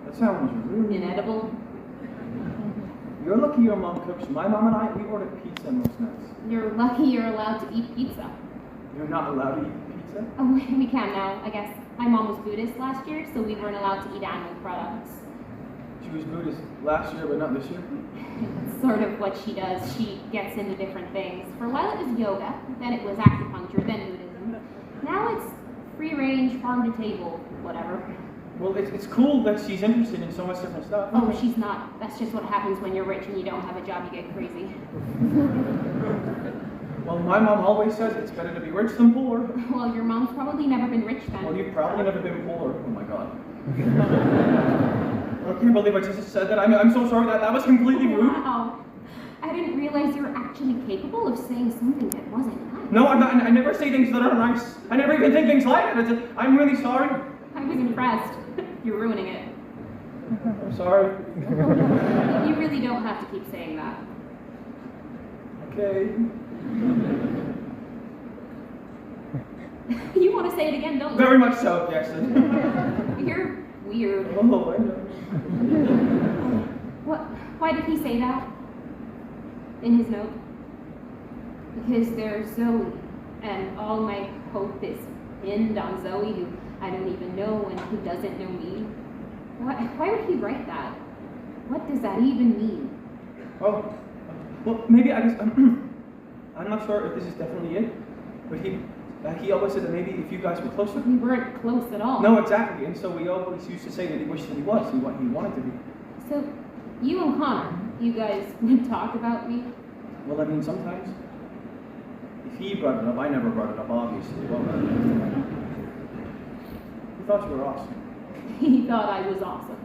That sounds really Inedible. You're lucky your mom cooks. My mom and I, we ordered pizza most nights. You're lucky you're allowed to eat pizza. You're not allowed to eat pizza? Oh, we can now, I guess. My mom was Buddhist last year, so we weren't allowed to eat animal products. She was Buddhist last year, but not this year. That's sort of what she does. She gets into different things. For a while it was yoga, then it was acupuncture, then Buddhism. Now it's free range, farm to table, whatever. Well, it's cool that she's interested in so much different stuff. Oh, she's not. That's just what happens when you're rich and you don't have a job, you get crazy. Well, my mom always says it's better to be rich than poor. Well, your mom's probably never been rich then. Well, you've probably never been poor. Oh my god. I can't believe I just said that. I'm so sorry that was completely rude. Wow. I didn't realize you were actually capable of saying something that wasn't nice. No, I'm not. I never say things that are nice. I never even think things like that. I'm really sorry. I was impressed. You're ruining it. I'm sorry. You really don't have to keep saying that. Okay. You want to say it again, don't you? Very much so, yes. You're weird. Oh, I know. What? Why did he say that? In his note? Because there's Zoe, and all my hope is pinned on Zoe, who I don't even know and who doesn't know me. Why would he write that? What does that even mean? Oh, well, maybe I guess I'm not sure if this is definitely it, but he always said that maybe if you guys were closer. We weren't close at all. No, exactly, and so we always used to say that he wished that he was, he wanted to be. So, you and Connor, you guys would talk about me? Well, I mean, sometimes. If he brought it up, I never brought it up, obviously. Well, he thought you were awesome. He thought I was awesome.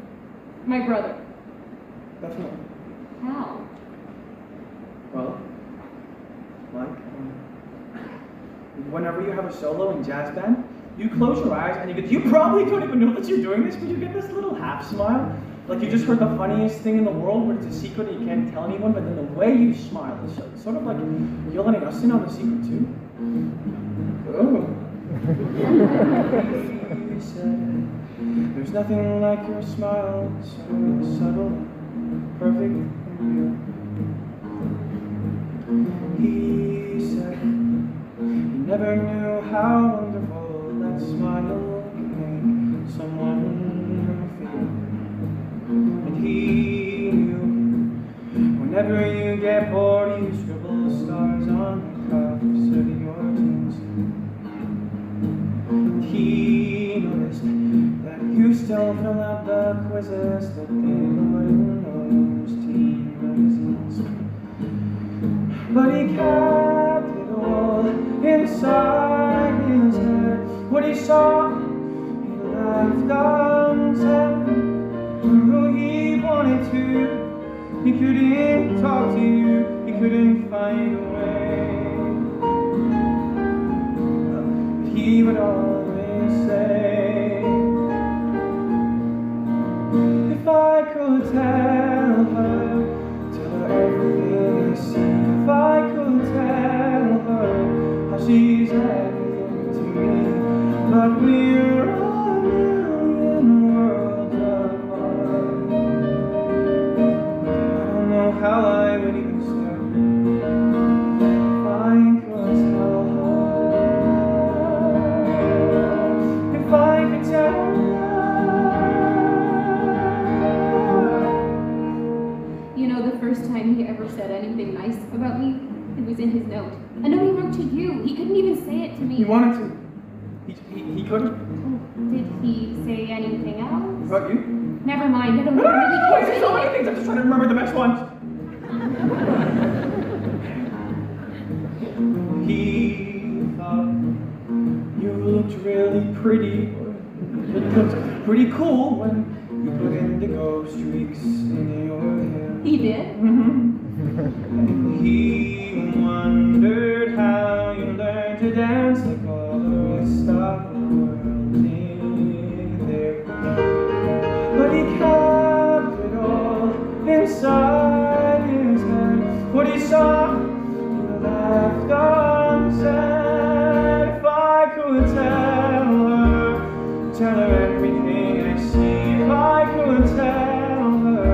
My brother. Definitely. How? Well, like, whenever you have a solo in jazz band, you close your eyes and you probably don't even know that you're doing this, but you get this little half smile. Like you just heard the funniest thing in the world, but it's a secret and you can't tell anyone, but then the way you smile is sort of like you're letting us in on the secret too. Oh. He said, there's nothing like your smile, so subtle, perfect, and pure. He said, he never knew how wonderful that smile can make someone feel. And he knew, whenever you get bored, you scribble stars on the cuffs of your jeans. He noticed that you still fill out the quizzes that they put in those teen magazines. But he kept it all inside his head. What he saw, he left unsaid. Who he wanted to, he couldn't talk to you, he couldn't find a way. But he would always say, if I could tell her everything I see, if I could tell her how she's everything to me, but we're a million worlds apart. I don't know how I would even start. If I could tell her, if I could tell her. You know, the first time he ever said anything nice about me, it was in his note. A note he wrote to you. He couldn't even say it to me. He wanted to. He couldn't. Did he say anything else? About you? Never mind, I don't No, really care. there's so many things. I'm just trying to remember the best ones. He thought you looked really pretty. It looked pretty cool when you put indigo streaks in your hair. He did? And he wondered how you learned to dance like all the rest of the world did there. But he kept it all inside his head. What he saw, he left unsaid. If I could tell her everything I see. If I could tell her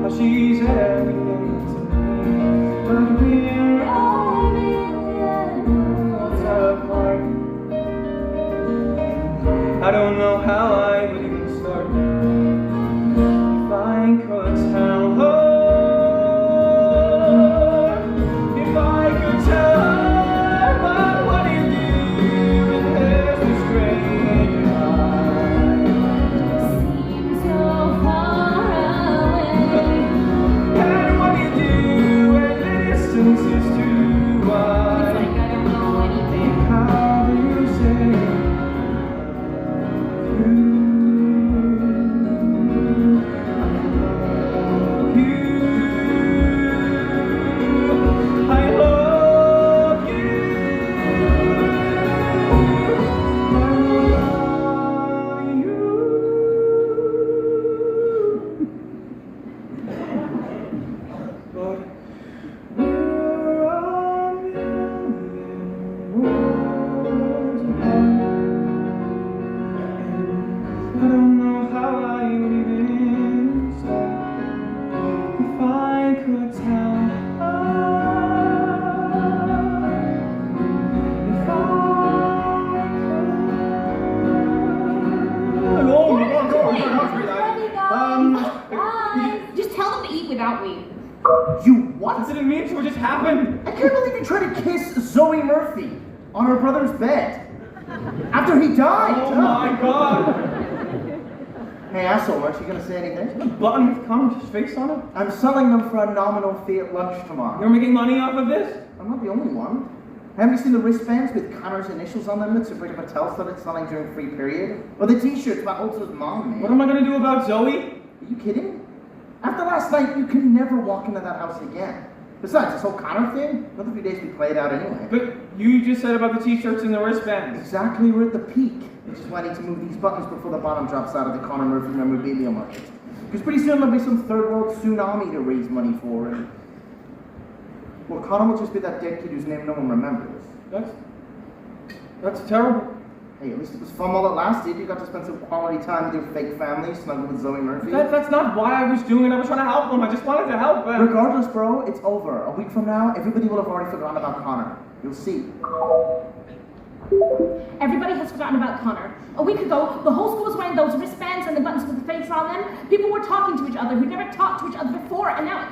how she's everything to me, but we're all worlds apart. I don't know how I would even start. If I could tell her, if I could tell her, but what do you do when there's no stranger eyes? Seems so far away. And what do you do when the distance is too It's wide? like I don't know anything. How do you say I love you? But we're a million worlds apart. I don't know how I would even start. If I could tell her, if I could. Oh, Just tell them to eat without me. You what? That didn't mean to, it just happened. I can't believe you tried to kiss Zoe Murphy on her brother's bed after he died. Oh my god. Hey, asshole, aren't you gonna say anything? The button with Connor's face on it? I'm selling them for a nominal fee at lunch tomorrow. You're making money off of this? I'm not the only one. Haven't you seen the wristbands with Connor's initials on them that Sabrina Patel started selling during free period? Or the t-shirts about Ultra's mom, man? What am I gonna do about Zoe? Are you kidding? After last night, you can never walk into that house again. Besides, this whole Connor thing, another few days we play it out anyway. But you just said about the t-shirts and the wristbands. Exactly, we're at the peak. Which is why I need to move these buttons before the bottom drops out of the Connor Murphy memorabilia market. Because pretty soon there'll be some third world tsunami to raise money for, and... well, Connor will just be that dead kid whose name no one remembers. That's That's terrible. Hey, at least it was fun while it lasted. You got to spend some quality time with your fake family, snuggle with Zoe Murphy. That's not why I was doing it. I was trying to help them. I just wanted to help them. Regardless, bro, it's over. A week from now, everybody will have already forgotten about Connor. You'll see. Everybody has forgotten about Connor. A week ago, the whole school was wearing those wristbands and the buttons with the face on them. People were talking to each other who never talked to each other before, and now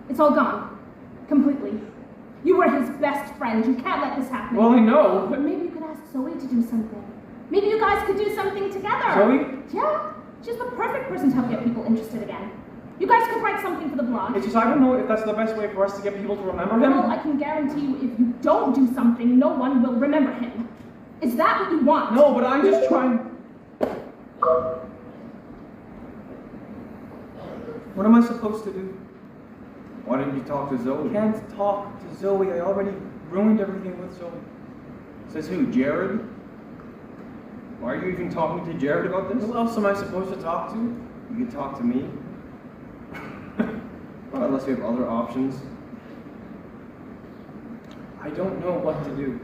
it's all gone. Completely. You were his best friend. You can't let this happen. Well, I know, But maybe you could ask Zoe to do something. Maybe you guys could do something together. Zoe? Yeah. She's the perfect person to help get people interested again. You guys could write something for the blog. It's just I don't know if that's the best way for us to get people to remember him. Well, I can guarantee you if you don't do something, no one will remember him. Is that what you want? No, but I'm just trying... What am I supposed to do? Why didn't you talk to Zoe? I can't talk to Zoe. I already ruined everything with Zoe. Says who, Jared? Why are you even talking to Jared about this? Who else am I supposed to talk to? You can talk to me. Well, unless you have other options. I don't know what to do.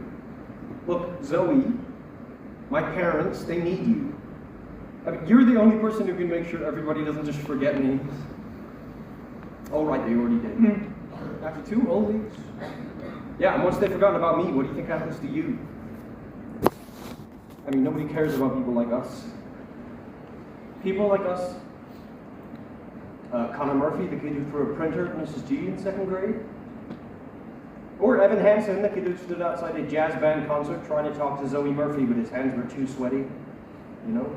Look, Zoe, my parents, they need you. I mean, you're the only person who can make sure everybody doesn't just forget names. Oh, right, they already did. After 2 whole weeks. Yeah, and once they've forgotten about me, what do you think happens to you? I mean, nobody cares about people like us. People like us. Connor Murphy, the kid who threw a printer at Mrs. G in 2nd grade. Or Evan Hansen, the kid who stood outside a jazz band concert trying to talk to Zoe Murphy, but his hands were too sweaty. You know?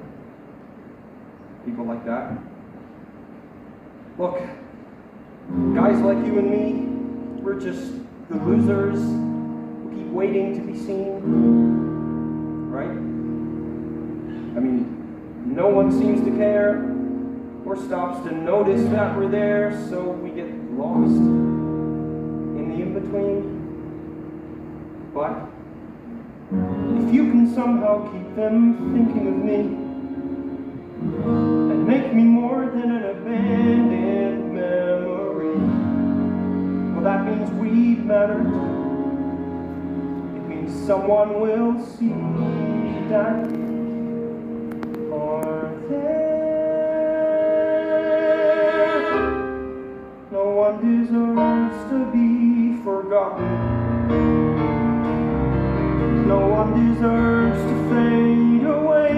People like that. Look, guys like you and me, we're just the losers who keep waiting to be seen. Right? I mean, no one seems to care or stops to notice that we're there, so we get lost in the in-between. But if you can somehow keep them thinking of me and make me more than an abandoned memory, well, that means we mattered. It means someone will see that are there. No one deserves to be forgotten. No one deserves to fade away.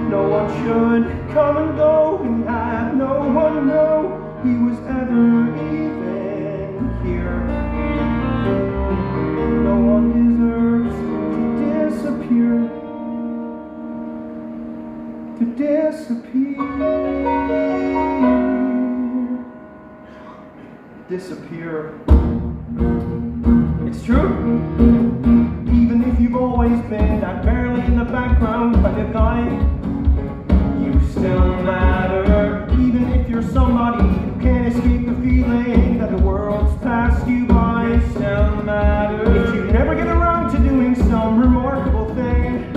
No one should come and go and have no one know he was ever even here. No one deserves to disappear. To disappear. It's true. Even if you've always been that barely in the background kind of guy, you still matter. Even if you're somebody who can't escape the feeling that the world's passed you by, you still matter. If you never get around to doing some remarkable thing,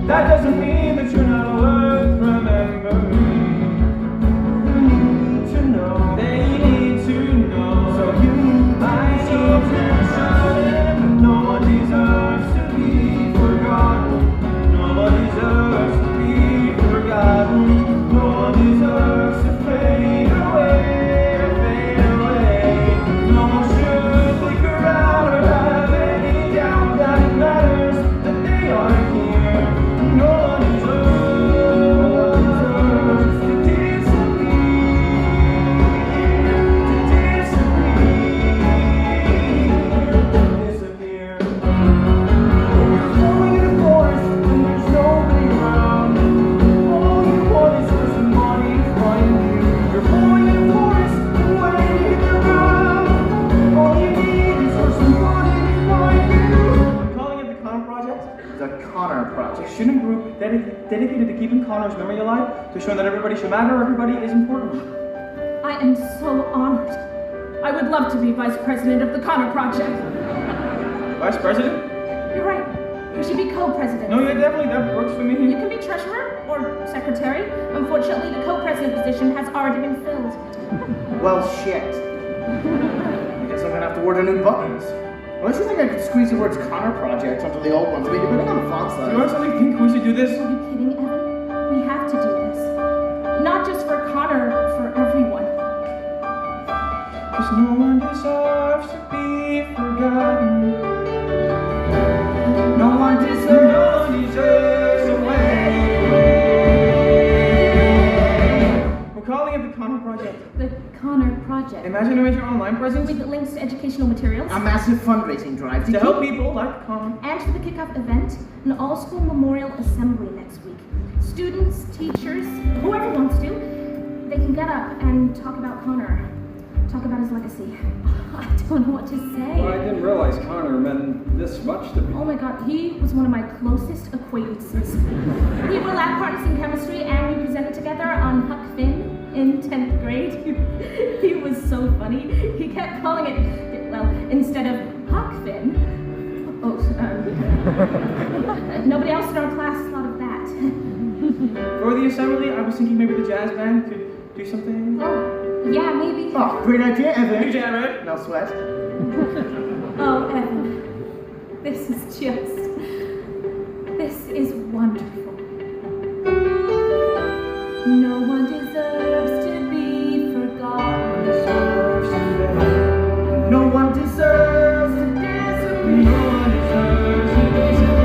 that doesn't mean that you're not worth remembering. You need to know. They need to know. So you need my attention. No one deserves to be forgotten. No one deserves to be forgotten. No one deserves to fade away, fade away. No one should flicker out or have any doubt that it matters that they are here. No one deserves to disappear, to disappear. You're falling in a forest and there's nobody around. All you want is for somebody to find you. You're falling in a forest and when you hit the ground, all you need is for somebody to find you. I'm calling it the Connor Project. The Connor It's a Project. student group dedicated to keeping Connor's memory alive, to show that everybody should matter, everybody is important. I am so honored. I would love to be vice president of the Connor Project. Vice President? You're right. You should be co-president. No, yeah, definitely, that works for You me. can be treasurer or secretary. Unfortunately, the co-president position has already been filled. Well, shit. I guess I'm gonna have to order new buttons. Well, it seems like I could squeeze the words Connor Project onto the old ones. I mean, depending on the font size. Do you actually think we should do this? Are you kidding, Evan? We have to do this. Not just for Connor, for everyone. Cause no one deserves to be forgotten. No one deserves away. We're calling it the Connor Project. The Connor Project. Imagine a major online presence With links to educational materials. A massive fundraising drive to help people like Connor. And for the kickoff event, an all-school memorial assembly next week. Students, teachers, whoever wants to, they can get up and talk about Connor. Talk about his legacy. I don't know what to say. Well, I didn't realize Connor meant this much to me. Oh my god, he was one of my closest acquaintances. We were lab partners in chemistry and we presented together on Huck Finn in 10th grade. He was so funny. He kept calling it, well, instead of Huck Finn, nobody else in our class thought of that. For the assembly, I was thinking maybe the jazz band could do something. Oh, yeah, maybe. Oh, great idea, Evan. You jam, right? No sweat. Oh, Evan, this is wonderful. No one deserves to be forgotten. No one deserves to disappear. No one deserves to disappear.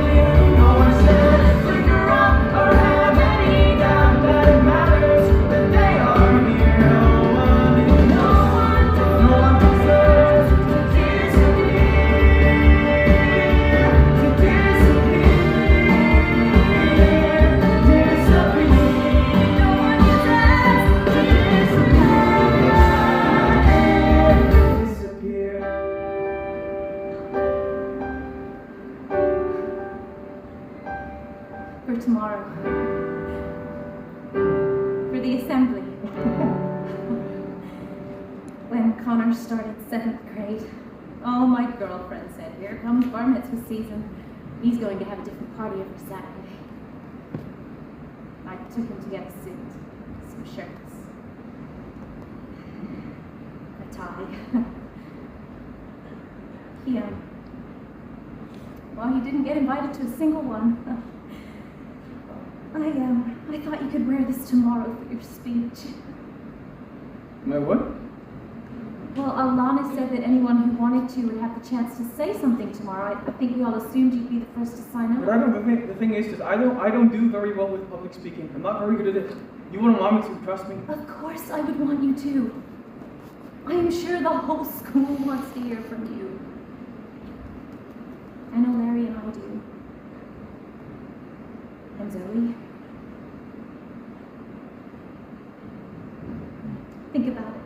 No one said to figure out or have any doubt that it matters that they are here. No one deserves to disappear. To disappear. Disappear. No one deserves to disappear. Disappear. For tomorrow. For the assembly. When Connor started 7th grade, all my girlfriend said, here comes bar mitzvah season. He's going to have a different party every Saturday. I took him to get a suit, some shirts, a tie. Well, he didn't get invited to a single one. I thought you could wear this tomorrow for your speech. My what? Well, Alana said that anyone who wanted to would have the chance to say something tomorrow. I think we all assumed you'd be the first to sign But up. I don't. The thing is, I don't do very well with public speaking. I'm not very good at it. You wouldn't want me to, trust me. Of course I would want you to. I am sure the whole school wants to hear from you. I know Larry and I do. And Zoe. Think about it.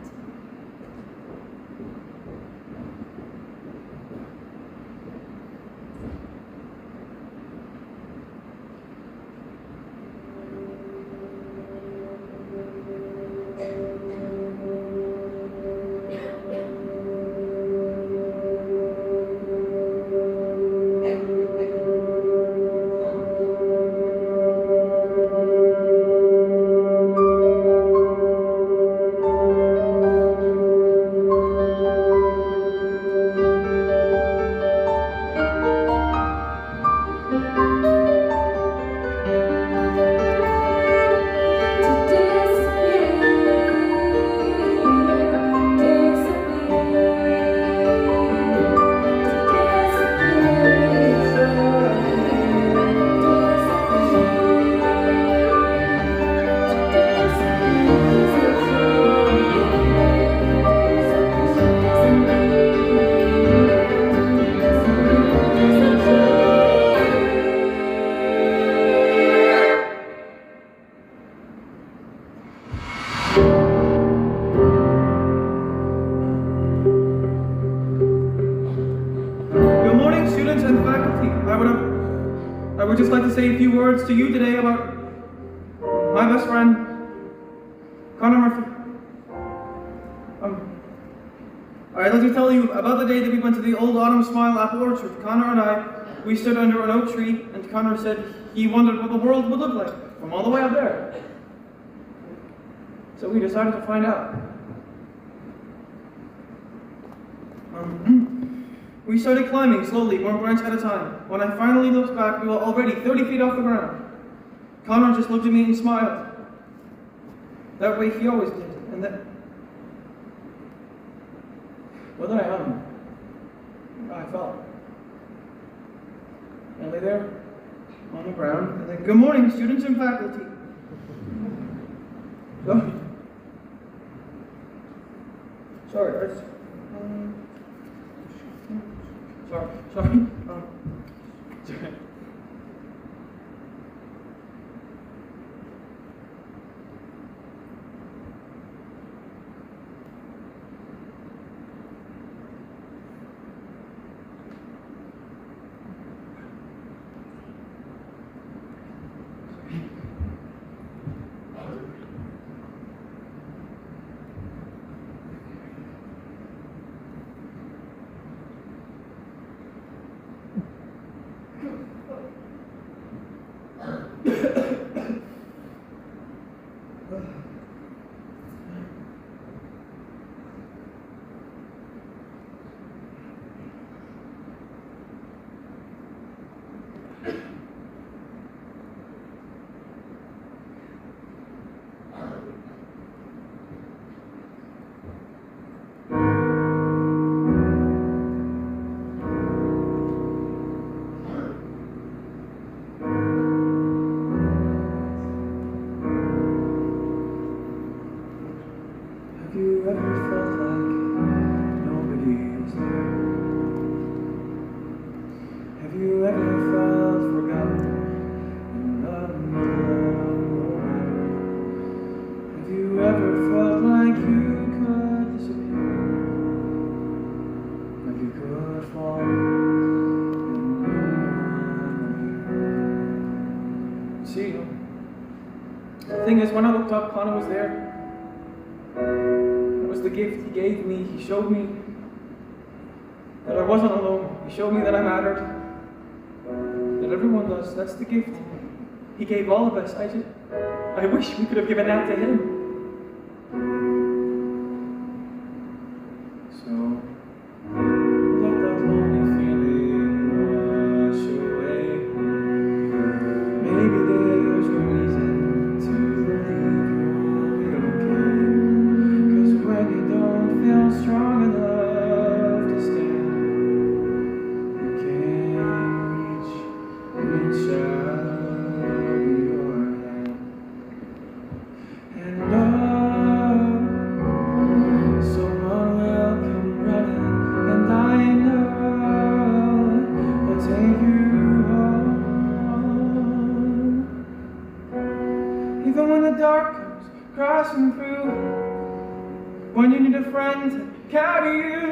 I would just like to say a few words to you today about my best friend, Connor Murphy. I'd like to tell you about the day that we went to the old Autumn Smile apple orchard. Connor and I, we stood under an oak tree, and Connor said he wondered what the world would look like from all the way up there. So we decided to find out. We started climbing slowly, one branch at a time. When I finally looked back, we were already 30 feet off the ground. Connor just looked at me and smiled. That way he always did. And then... well, then I fell. I lay there on the ground and then, good morning, students and faculty. Sorry, I just... Sorry. When I looked up, Connor was there. That was the gift he gave me. He showed me that I wasn't alone. He showed me that I mattered. That everyone does. That's the gift he gave all of us. I wish we could have given that to him. So, let that lonely feeling wash away. Maybe there's a reason to believe you'll be okay. 'Cause when you don't feel strong enough to stand, you can't reach out your hand. And someone will come running, and I know they'll take you home. Even when the dark comes crashing through, when you need a friend to carry you,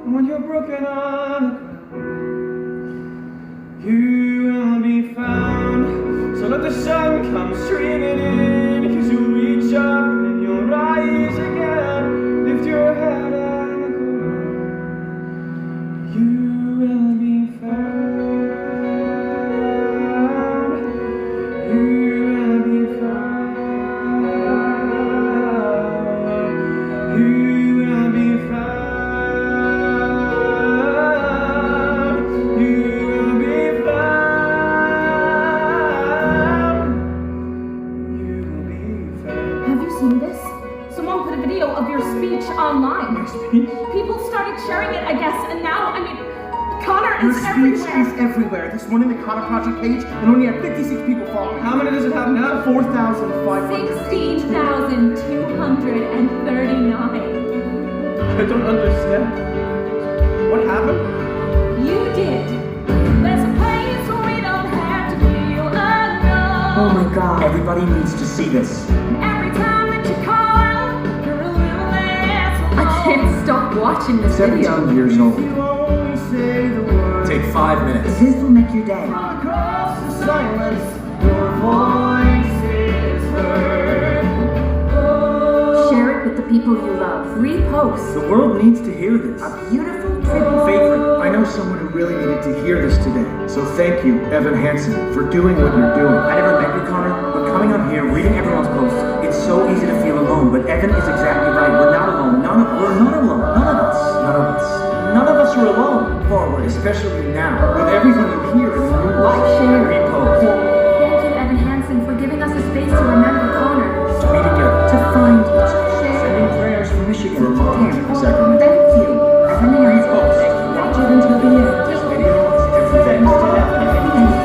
and when you're broken on the ground, you will be found. So let the sun come streaming in, 'cause you'll reach up and you'll rise again. Lift your head and look around. You will be found. You will be found. You will be found. You will be found. You will be found. Have you seen this? Someone put a video of your speech online. My speech? People started sharing it, I guess, and now, I mean, Connor Your is speech everywhere. is everywhere. This morning, the Connor Project page, and only had 56 people following. How many does it have now? 4,500. 16,239. I don't understand. What happened? You did. There's a place where we don't have to feel alone. Oh my god. Everybody needs to see this. Every time that you call, you're a little less alone. I can't stop watching this 17 years old. You only say the word. Take 5 minutes. This will make your day. Across the silence, your voice is heard. Share it with the people you love. Repost. The world needs to hear this. A beautiful tribute. Favorite, I know someone who really needed to hear this today. So thank you, Evan Hansen, for doing what you're doing. I never met you, Connor, but coming on here, reading everyone's posts, it's so easy to feel alone, but Evan is exactly right. We're not alone. We're not alone. None of us. None of us. None of us else you're alone. Forward, especially now, with everything you hear in the new like, share, repost. Thank you, Evan Hansen, for giving us a space to remember Connor. To be together, to find each other. Sending prayers from Michigan to Tampa, the Sacramento. Thank you. Evan Hansen, watch it until the end. This video is thanks to Evan Hansen.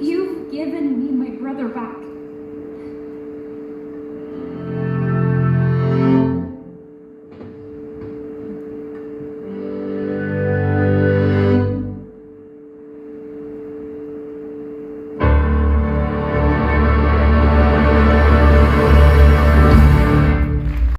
You've given me my brother back.